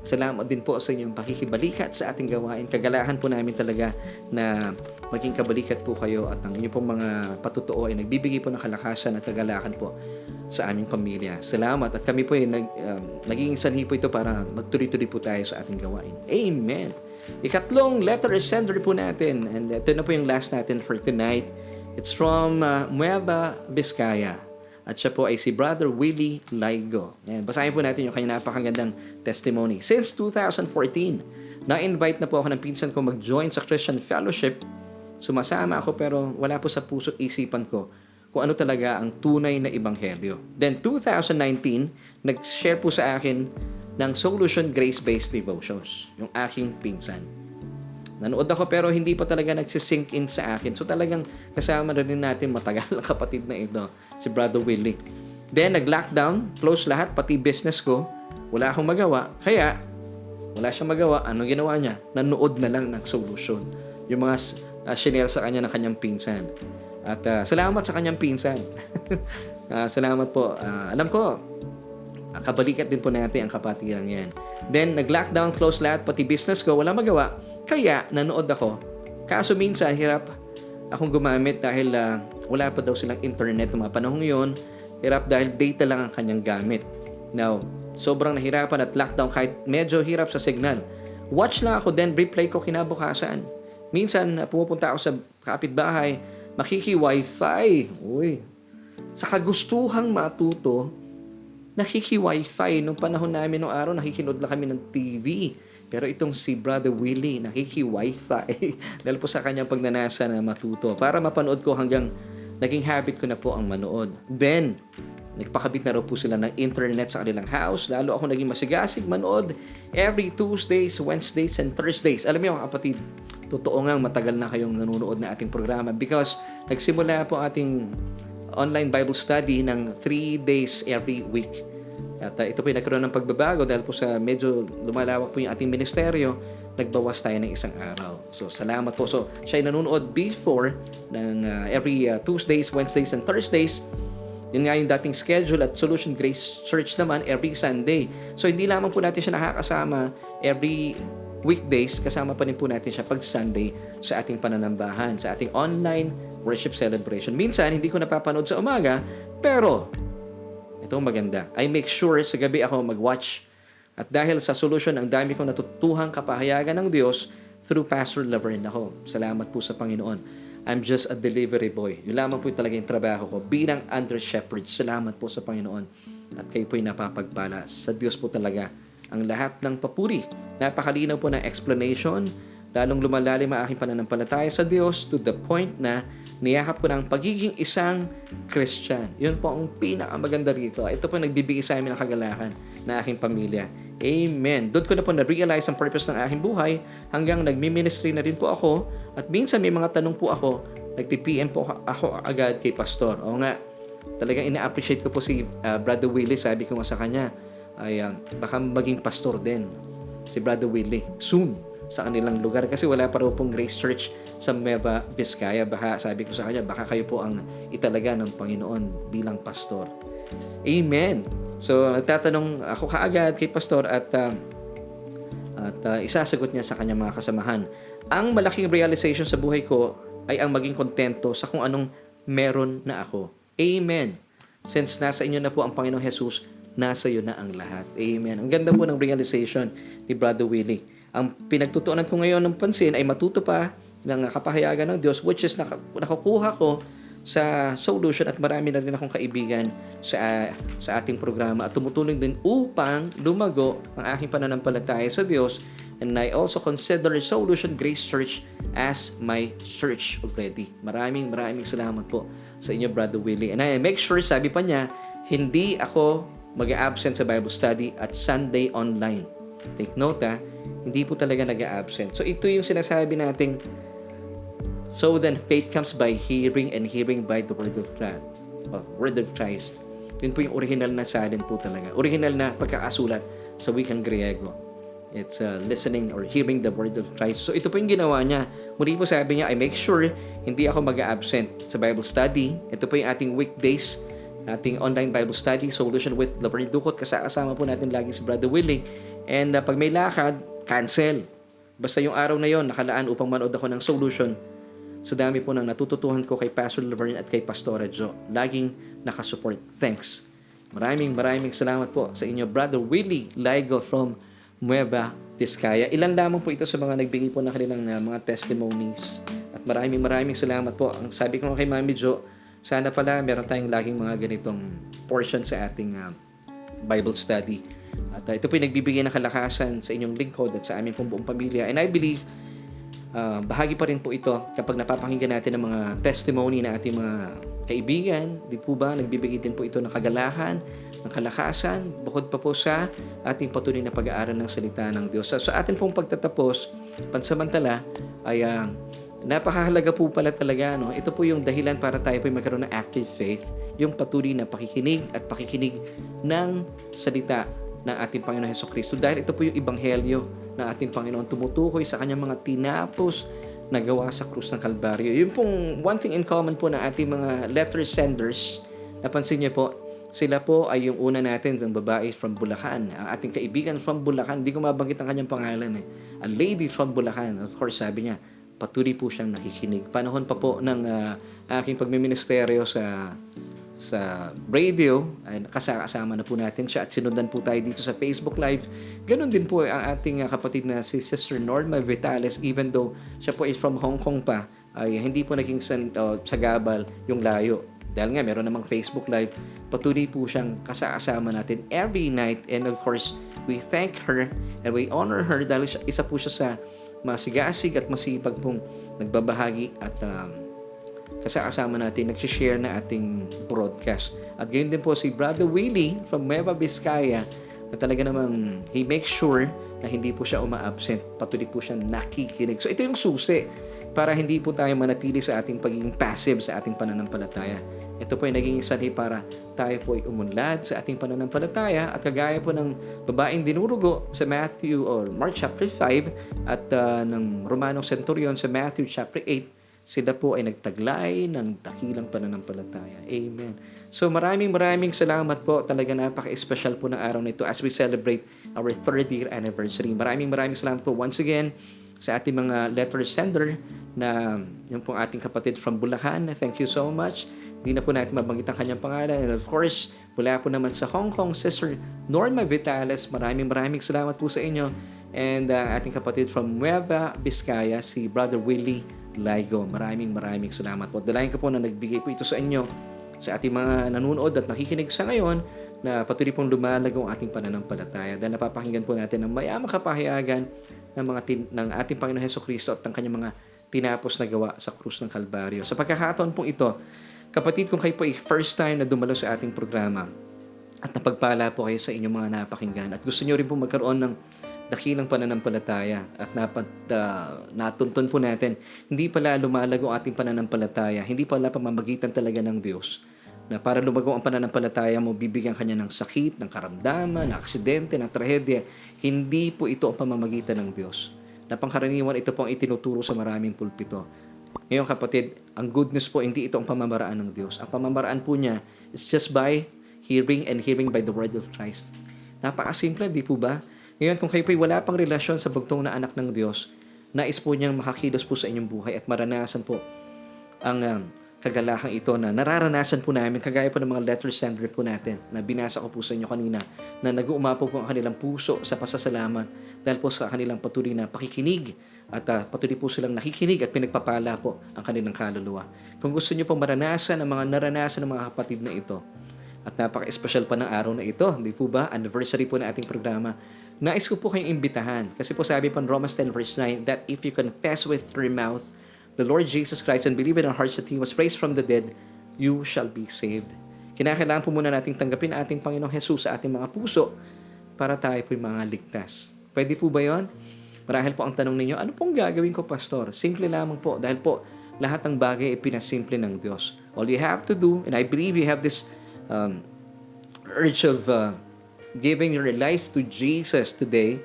Salamat din po sa inyong pakikibalikat sa ating gawain. Kagalahan po namin talaga na maging kabalikat po kayo at ang inyong pong mga patutuo ay nagbibigay po ng kalakasan at kagalakan po sa aming pamilya. Salamat at kami po ay naging sanhi po ito para magtuloy-tuloy po tayo sa ating gawain. Amen! Ikatlong letter sender po natin, and ito na po yung last natin for tonight. It's from Nueva Vizcaya. At siya po ay si Brother Willie Laigo. Yan, basahin po natin yung kanyang napakagandang testimony. Since 2014, na-invite na po ako ng pinsan ko mag-join sa Christian Fellowship. Sumasama ako pero wala po sa puso't isipan ko kung ano talaga ang tunay na ebanghelyo. Then 2019, nag-share po sa akin ng Solution Grace-Based Devotions, yung aking pinsan. Nanood ako pero hindi pa talaga nagsisink in sa akin. So talagang kasama na rin natin matagal ang kapatid na ito, si Brother Willie. Then nag-lockdown, close lahat, pati business ko. Wala akong magawa. Kaya, wala siyang magawa. Ano ginawa niya? Nanood na lang ng Solution. Yung mga shinare sa kanya ng kanyang pinsan. At salamat sa kanyang pinsan. Salamat po. Alam ko, kabalikat din po natin ang kapatiran yan. Then, nag-lockdown, close lahat, pati business ko, wala magawa. Kaya, nanood ako. Kaso minsan, hirap akong gumamit dahil wala pa daw silang internet ng mga panahon yun. Hirap dahil data lang ang kanyang gamit. Now, sobrang nahirapan at lockdown kahit medyo hirap sa signal. Watch lang ako, then replay ko kinabukasan. Minsan, pumupunta ako sa kapitbahay, makiki-wifi. Uy, sa kagustuhang matuto, nakiki-wifi. Nung panahon namin, nung araw, nakikinood lang kami ng TV. Pero itong si Brother Willie, nakiki-wifi. Dahil po sa kanyang pagnanasa na matuto. Para mapanood ko hanggang naging habit ko na po ang manood. Then, nagpakabit na raw po sila ng internet sa kanilang house. Lalo ako naging masigasig manood every Tuesdays, Wednesdays, and Thursdays. Alam niyo mga kapatid, totoo nga matagal na kayong nanonood na ating programa because nagsimula po ating online Bible study ng 3 days every week. At ito po yung nagkaroon ng pagbabago dahil po sa medyo lumalawak po yung ating ministeryo, nagbawas tayo ng isang araw. So, salamat po. So, siya ay nanonood before ng every Tuesdays, Wednesdays, and Thursdays. Yun nga yung dating schedule at Solution Grace Church naman every Sunday. So, hindi lamang po natin siya nakakasama every weekdays, kasama pa rin po natin siya pag Sunday sa ating pananambahan, sa ating online worship celebration. Minsan, hindi ko napapanood sa umaga, pero ito maganda. I make sure sa gabi ako mag-watch. At dahil sa Solution, ang dami kong natutuhang kapahayagan ng Diyos through Pastor Laverne ako. Salamat po sa Panginoon. I'm just a delivery boy. Yun lamang po talaga yung trabaho ko bilang under shepherd. Salamat po sa Panginoon. At kayo po'y napapagpala. Sa Diyos po talaga ang lahat ng papuri. Napakalinaw po ng explanation. Lalong lumalalim ang aking pananampalataya sa Diyos to the point na niyakap ko ng pagiging isang Christian. Yun po ang pinakamaganda rito. Ito po nagbibigay sa amin ng kagalakan na aking pamilya. Amen. Doon ko na po na-realize ang purpose ng aking buhay hanggang nagmi-ministry na rin po ako. At minsan may mga tanong po ako, nagpi-PM po ako agad kay Pastor. O nga, talagang ina-appreciate ko po si Brother Willie. Sabi ko nga sa kanya, ay baka maging pastor din si Brother Willie soon sa kanilang lugar kasi wala pa raw pong Grace Church sa Nueva Vizcaya. Baka sabi ko sa kanya, baka kayo po ang italaga ng Panginoon bilang pastor. Amen. So, nagtatanong ako kaagad kay pastor at isasagot niya sa kanyang mga kasamahan. Ang malaking realization sa buhay ko ay ang maging kontento sa kung anong meron na ako. Amen. Since nasa inyo na po ang Panginoong Jesus, nasa iyo na ang lahat. Amen. Ang ganda po ng realization ni Brother Willie. Ang pinagtutuunan ko ngayon ng pansin ay matuto pa ng kapahayagan ng Diyos, which is nakukuha ko sa Solution at marami na rin akong kaibigan sa ating programa at tumutulong din upang lumago ang aking pananampalataya sa Diyos. And I also consider Solution Grace Church as my church already. Maraming salamat po sa inyo, Brother Willie. And I make sure, sabi pa niya, hindi ako mag-absent sa Bible study at Sunday online. Take note hindi po talaga nag-absent. So ito yung sinasabi nating, so then faith comes by hearing and hearing by the word of God. Word of Christ. Yun po yung original na salin po talaga. Original na pagkakasulat sa wikang Griego. It's listening or hearing the word of Christ. So ito po yung ginawa niya. Muli po sabi niya, I make sure hindi ako mag-absent sa Bible study. Ito po yung ating weekdays, ating online Bible study, Solution with Laverne Ducot. Kasama po natin lagi si Brother Willie. And pag may lakad, cancel. Basta yung araw na yon nakalaan upang manood ako ng solution. Sa dami po ng natututuhan ko kay Pastor Laverne at kay Pastora Jo. Laging nakasupport. Thanks. Maraming salamat po sa inyo, Brother Willie Laigo from Nueva Vizcaya. Ilan lamang po ito sa mga nagbigay po na kanilang mga testimonies. At maraming salamat po. Ang sabi ko kay Mami Jo, sana pala meron tayong laging mga ganitong portion sa ating Bible study. At ito po yung nagbibigay ng kalakasan sa inyong lingkod at sa aming pong buong pamilya. And I believe, bahagi pa rin po ito kapag napapakinggan natin ang mga testimony na ating mga kaibigan. Di po ba? Nagbibigay din po ito ng kagalahan, ng kalakasan, bukod pa po sa ating patuloy na pag-aaral ng salita ng Diyos. Sa atin pong pagtatapos, pansamantala, ay napakahalaga po pala talaga. No? Ito po yung dahilan para tayo po magkaroon ng active faith, yung patuloy na pakikinig at pakikinig ng salita ng ating Panginoon Hesukristo. Dahil ito po yung ebanghelyo ng ating Panginoon tumutukoy sa kanyang mga tinapos na gawa sa krus ng Kalbaryo. Yung pong one thing in common po ng ating mga letter senders, napansin niyo po, sila po ay yung una natin, ang babae from Bulacan. Ang ating kaibigan from Bulacan, hindi ko mabanggit ang kanyang pangalan. A lady from Bulacan. Of course, sabi niya, patuloy po siyang nakikinig. Panahon pa po ng aking pagmiministeryo sa radio, ay kasama na po natin siya at sinundan po tayo dito sa Facebook Live. Ganon din po ang ating kapatid na si Sister Norma Vitales, even though siya po is from Hong Kong pa, ay hindi po naging sagabal yung layo. Dahil nga, meron namang Facebook Live, patuloy po siyang kasama natin every night. And of course, we thank her and we honor her dahil isa po siya sa masigasig at masipag pong nagbabahagi at kasama natin, nagsishare na ating broadcast. At gayon din po si Brother Willie from Nueva Vizcaya na talaga namang he makes sure na hindi po siya uma-absent. Patuloy po siya nakikinig. So ito yung susi para hindi po tayo manatili sa ating pagiging passive sa ating pananampalataya. Ito po ay naging sanhi para tayo po ay umunlad sa ating pananampalataya at kagaya po ng babaeng dinurugo sa Matthew or Mark chapter 5 at ng Romanong Centurion sa Matthew chapter 8, sila po ay nagtaglay ng dakilang pananampalataya. Amen. So maraming salamat po. Talaga napaka-special po ng araw na ito as we celebrate our 3rd year anniversary. Maraming salamat po once again sa ating mga letter sender na yung pong ating kapatid from Bulacan. Thank you so much. Hindi na po natin mabanggit ang kanyang pangalan. And of course, mula po naman sa Hong Kong, Sister Norma Vitales. Maraming salamat po sa inyo. And ating kapatid from Nueva Vizcaya, si Brother Willie Laigo. Maraming salamat po. Dalayan ko po na nagbigay po ito sa inyo, sa ating mga nanonood at nakikinig sa ngayon na patuloy pong lumalago ang ating pananampalataya dahil napapakinggan po natin ang mayamang kapahayagan ng ating Panginoon Hesukristo at ng kanyang mga tinapos na gawa sa krus ng Kalbaryo. Sa pagkakataon pong ito, kapatid, kung kayo po ay first time na dumalo sa ating programa at napagpala po kayo sa inyong mga napakinggan at gusto nyo rin po magkaroon ng dakilang pananampalataya at natuntun po natin, hindi pala lumalago ang ating pananampalataya, hindi pala pamamagitan talaga ng Diyos na para lumago ang pananampalataya mo, bibigyan kanya ng sakit, ng karamdaman, ng aksidente, ng trahedya. Hindi po ito ang pamamagitan ng Diyos. Na pangkaraniwan, ito po ang itinuturo sa maraming pulpito. Ngayon kapatid, ang good news po, hindi ito ang pamamaraan ng Diyos. Ang pamamaraan po niya is just by hearing and hearing by the word of Christ. Napakasimple, di po ba? Ngayon, kung kayo po'y wala pang relasyon sa bugtong na anak ng Diyos, nais po niyang makakilos po sa inyong buhay at maranasan po ang kagalakang ito na nararanasan po namin, kagaya po ng mga letter sender po natin na binasa ko po sa inyo kanina, na nag-uumapaw po ang kanilang puso sa pasasalamat dahil po sa kanilang patuloy na pakikinig at patuloy po silang nakikinig at pinagpapala po ang kanilang kaluluwa. Kung gusto niyo pong maranasan ang mga naranasan ng mga kapatid na ito, at napaka-special pa ng araw na ito, hindi po ba? Anniversary po na ating programa. Nais ko po kayong imbitahan. Kasi po sabi pa Romans 10 verse 9 that if you confess with your mouth the Lord Jesus Christ and believe in our hearts that He was raised from the dead, you shall be saved. Kinakailangan po muna nating tanggapin ang ating Panginoong Jesus sa ating mga puso para tayo po'y mga ligtas. Pwede po ba yun? Marahil po ang tanong ninyo, ano pong gagawin ko, Pastor? Simple lamang po. Dahil po, lahat ng bagay ay pinasimple ng Diyos. All you have to do, and I believe you have this urge of giving your life to Jesus today,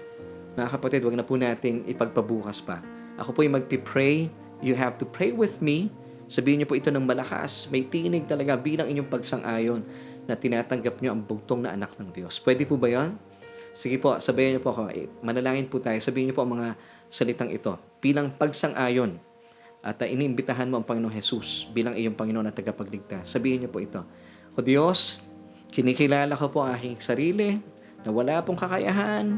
mga kapatid, wag na po nating ipagpabukas pa. Ako po yung magpipray. You have to pray with me. Sabihin niyo po ito ng malakas. May tinig talaga bilang inyong pagsang-ayon na tinatanggap niyo ang bugtong na anak ng Diyos. Pwede po ba yan? Sige po, sabayan niyo po ako. Manalangin po tayo. Sabihin niyo po ang mga salitang ito bilang pagsang-ayon at iniimbitahan mo ang Panginoong Jesus bilang iyong Panginoon at tagapagligtas. Sabihin niyo po ito. O Diyos, kinikilala ko po ang aking sarili na wala pong kakayahan.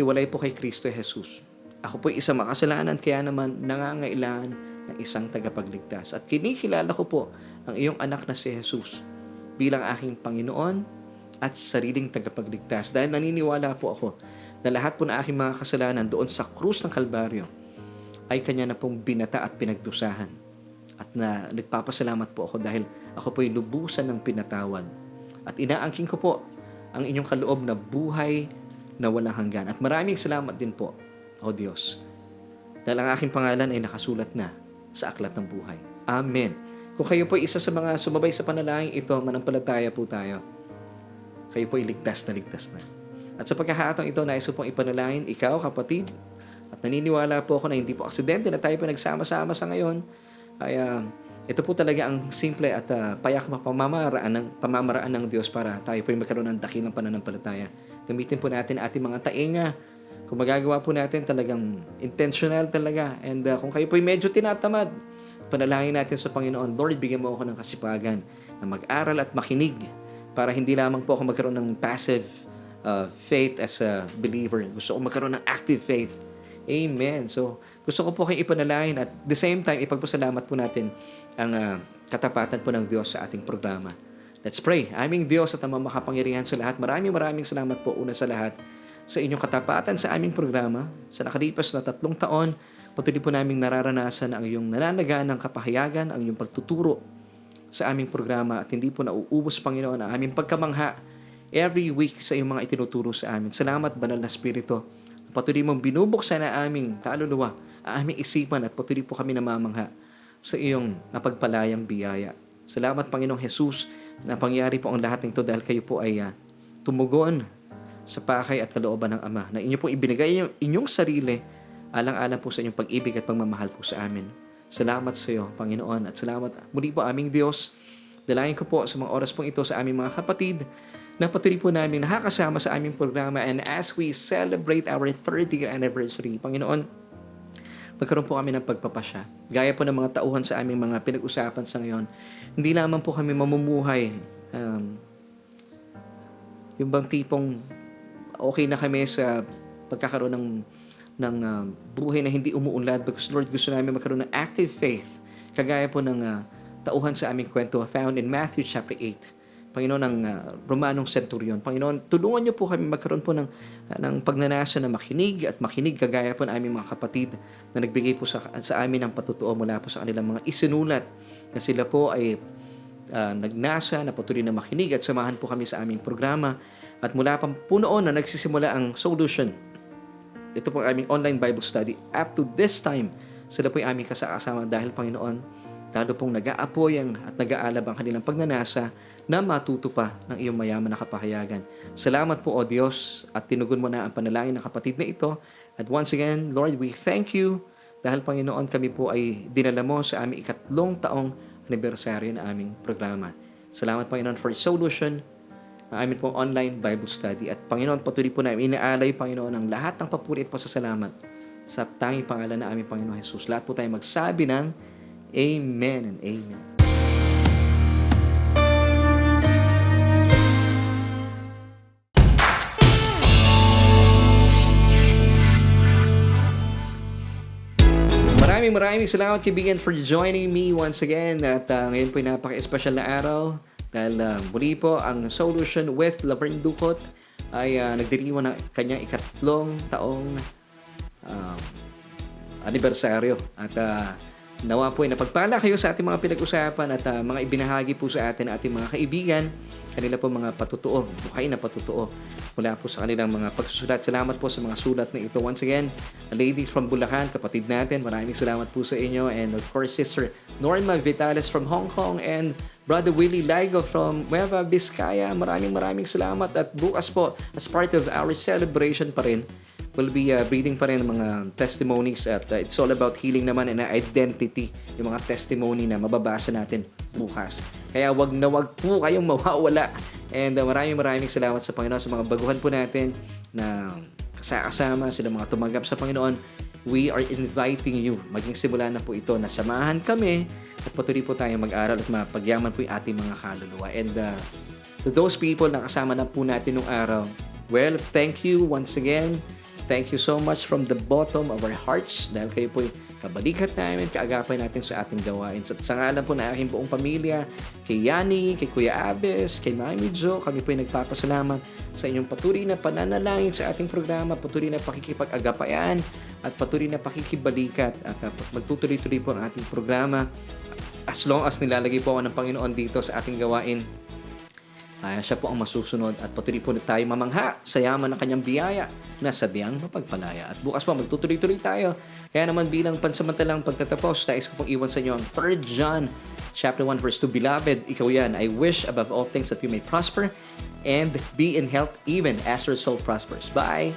Hiwalay po kay Kristo Jesus. Ako po isang makasalanan kaya naman nangangailangan ng isang tagapagligtas. At kinikilala ko po ang iyong anak na si Jesus bilang aking Panginoon at sariling tagapagligtas. Dahil naniniwala po ako na lahat po na aking mga kasalanan doon sa krus ng Kalbaryo ay Kanya na pong binata at pinagdusahan. At na nagpapasalamat po ako dahil ako po'y lubusan ng pinatawad. At inaangking ko po ang inyong kaloob na buhay na walang hanggan. At maraming salamat din po, O Diyos, dahil ang aking pangalan ay nakasulat na sa aklat ng buhay. Amen. Kung kayo po isa sa mga sumabay sa panalangin ito, manampalataya po tayo. Kayo po ligtas na ligtas na. At sa pagkakataong ito, nais ko pong ipanalangin, ikaw, kapatid, at naniniwala po ako na hindi po aksidente na tayo po nagsama-sama sa ngayon, ay ito po talaga ang simple at payak na pamamaraan ng Diyos para tayo po magkaroon ng dakilang pananampalataya. Gamitin po natin ating mga tainga. Kung magagawa po natin talagang intentional talaga. And kung kayo po medyo tinatamad, panalangin natin sa Panginoon, Lord, bigyan mo ako ng kasipagan na mag-aral at makinig para hindi lamang po ako magkaroon ng passive faith as a believer. Gusto ko magkaroon ng active faith. Amen. So, gusto ko po kayong ipanalangin at the same time, ipagpasalamat po natin ang katapatan po ng Diyos sa ating programa. Let's pray. Aming Diyos at ang makapangyarihan sa lahat. Maraming salamat po una sa lahat sa inyong katapatan sa aming programa. Sa nakalipas na 3 taon, patuloy po naming nararanasan ang iyong nananagaan ng kapahayagan, ang iyong pagtuturo sa aming programa at hindi po nauubos, Panginoon, ang aming pagkamangha every week sa iyong mga itinuturo sa amin. Salamat, Banal na Espiritu. Patuloy mong binubuksan na aming kaluluwa, ang aming isipan at patuloy po kami namamangha sa iyong napagpalayang biyaya. Salamat, Panginoong Jesus, na pangyari po ang lahat ng ito dahil kayo po ay tumugon sa pakay at kalooban ng Ama na inyo po ibinigay inyong sarili alang-alang po sa inyong pag-ibig at pagmamahal po sa amin. Salamat sa iyo, Panginoon, at salamat muli po aming Diyos. Dalangin ko po sa mga oras pong ito sa aming mga kapatid na patuloy po namin nakakasama sa aming programa, and as we celebrate our 30th anniversary, Panginoon, magkaroon po kami ng pagpapasya. Gaya po ng mga tauhan sa aming mga pinag-usapan sa ngayon, hindi lamang po kami mamumuhay yung bang tipong okay na kami sa pagkakaroon ng buhay na hindi umuunlad, because Lord, gusto namin magkaroon ng active faith kagaya po ng tauhan sa aming kwento found in Matthew chapter 8. Panginoon, ng Romanong centurion. Panginoon, tulungan niyo po kami magkaroon po ng pagnanasa na makinig at makinig kagaya po ng aming mga kapatid na nagbigay po sa amin ng patutuo mula po sa kanilang mga isinulat na sila po ay nagnasa na patuloy na makinig at samahan po kami sa aming programa. At mula pa po noon na nagsisimula ang Solution, ito po ang aming online Bible study. Up to this time, sila po yung aming kasama dahil, Panginoon, lalo pong nag-aapoy at nag-aalab ang kanilang pagnanasa na matuto pa ng iyong mayaman na kapahayagan. Salamat po, O Diyos, at tinugon mo na ang panalangin ng kapatid na ito. At once again, Lord, we thank you dahil, Panginoon, kami po ay dinala mo sa aming 3 taong anibersaryo ng aming programa. Salamat, Panginoon, for Solution, ang aming pong online Bible study. At Panginoon, patuloy po namin inaalay, Panginoon, ang lahat ng papuri at pasasalamat sa tanging pangalan ng aming Panginoon Jesus. Lahat po tayo magsabi ng Amen and Amen. Maraming salamat, kaibigan, for joining me once again. At ngayon po ay napaka-espesyal na araw dahil muli po ang Solution with Laverne Ducot ay nagdiriwang ng kanyang 3 taong anibersaryo. At nawa po ay napagpala kayo sa ating mga pinag-usapan at mga ibinahagi po sa atin ating mga kaibigan, kanila po mga patutuo, buhay na patutuo mula po sa kanilang mga pagsusulat. Salamat po sa mga sulat na ito. Once again, a lady from Bulacan, kapatid natin, maraming salamat po sa inyo. And of course, Sister Norma Vitales from Hong Kong and Brother Willie Ligo from Nueva Vizcaya. Maraming salamat. At bukas po, as part of our celebration pa rin, we'll be reading pa rin ng mga testimonies at it's all about healing naman and identity, yung mga testimony na mababasa natin bukas. Kaya wag na wag po kayong mawawala. And maraming salamat sa Panginoon sa mga baguhan po natin na kasama, sila mga tumanggap sa Panginoon. We are inviting you, maging simula na po ito na samahan kami at patuloy po tayong mag-aral at mapagyaman po yung ating mga kaluluwa. And to those people na kasama na po natin nung araw, well, thank you once again. Thank you so much from the bottom of our hearts dahil kayo po'y kabalikat namin, kaagapay natin sa ating gawain. Sa ngalan po na aking buong pamilya, kay Yani, kay Kuya Abes, kay Mami Jo, kami po'y nagpapasalamat sa inyong patuloy na pananalangin sa ating programa, patuloy na pakikipag-agapayan at patuloy na pakikibalikat at magtutuloy-tuloy po ang ating programa as long as nilalagay po ako ng Panginoon dito sa ating gawain. Siya po ang masusunod at patuloy po na tayo mamangha sa yaman ng kanyang biyaya na sadyang mapagpalaya. At bukas po magtutuloy-tuloy tayo. Kaya naman bilang pansamantalang pagtatapos, nais ko pong iwan sa inyo ang 3 John chapter 1 verse 2. Beloved, ikaw yan. I wish above all things that you may prosper and be in health even as your soul prospers. Bye!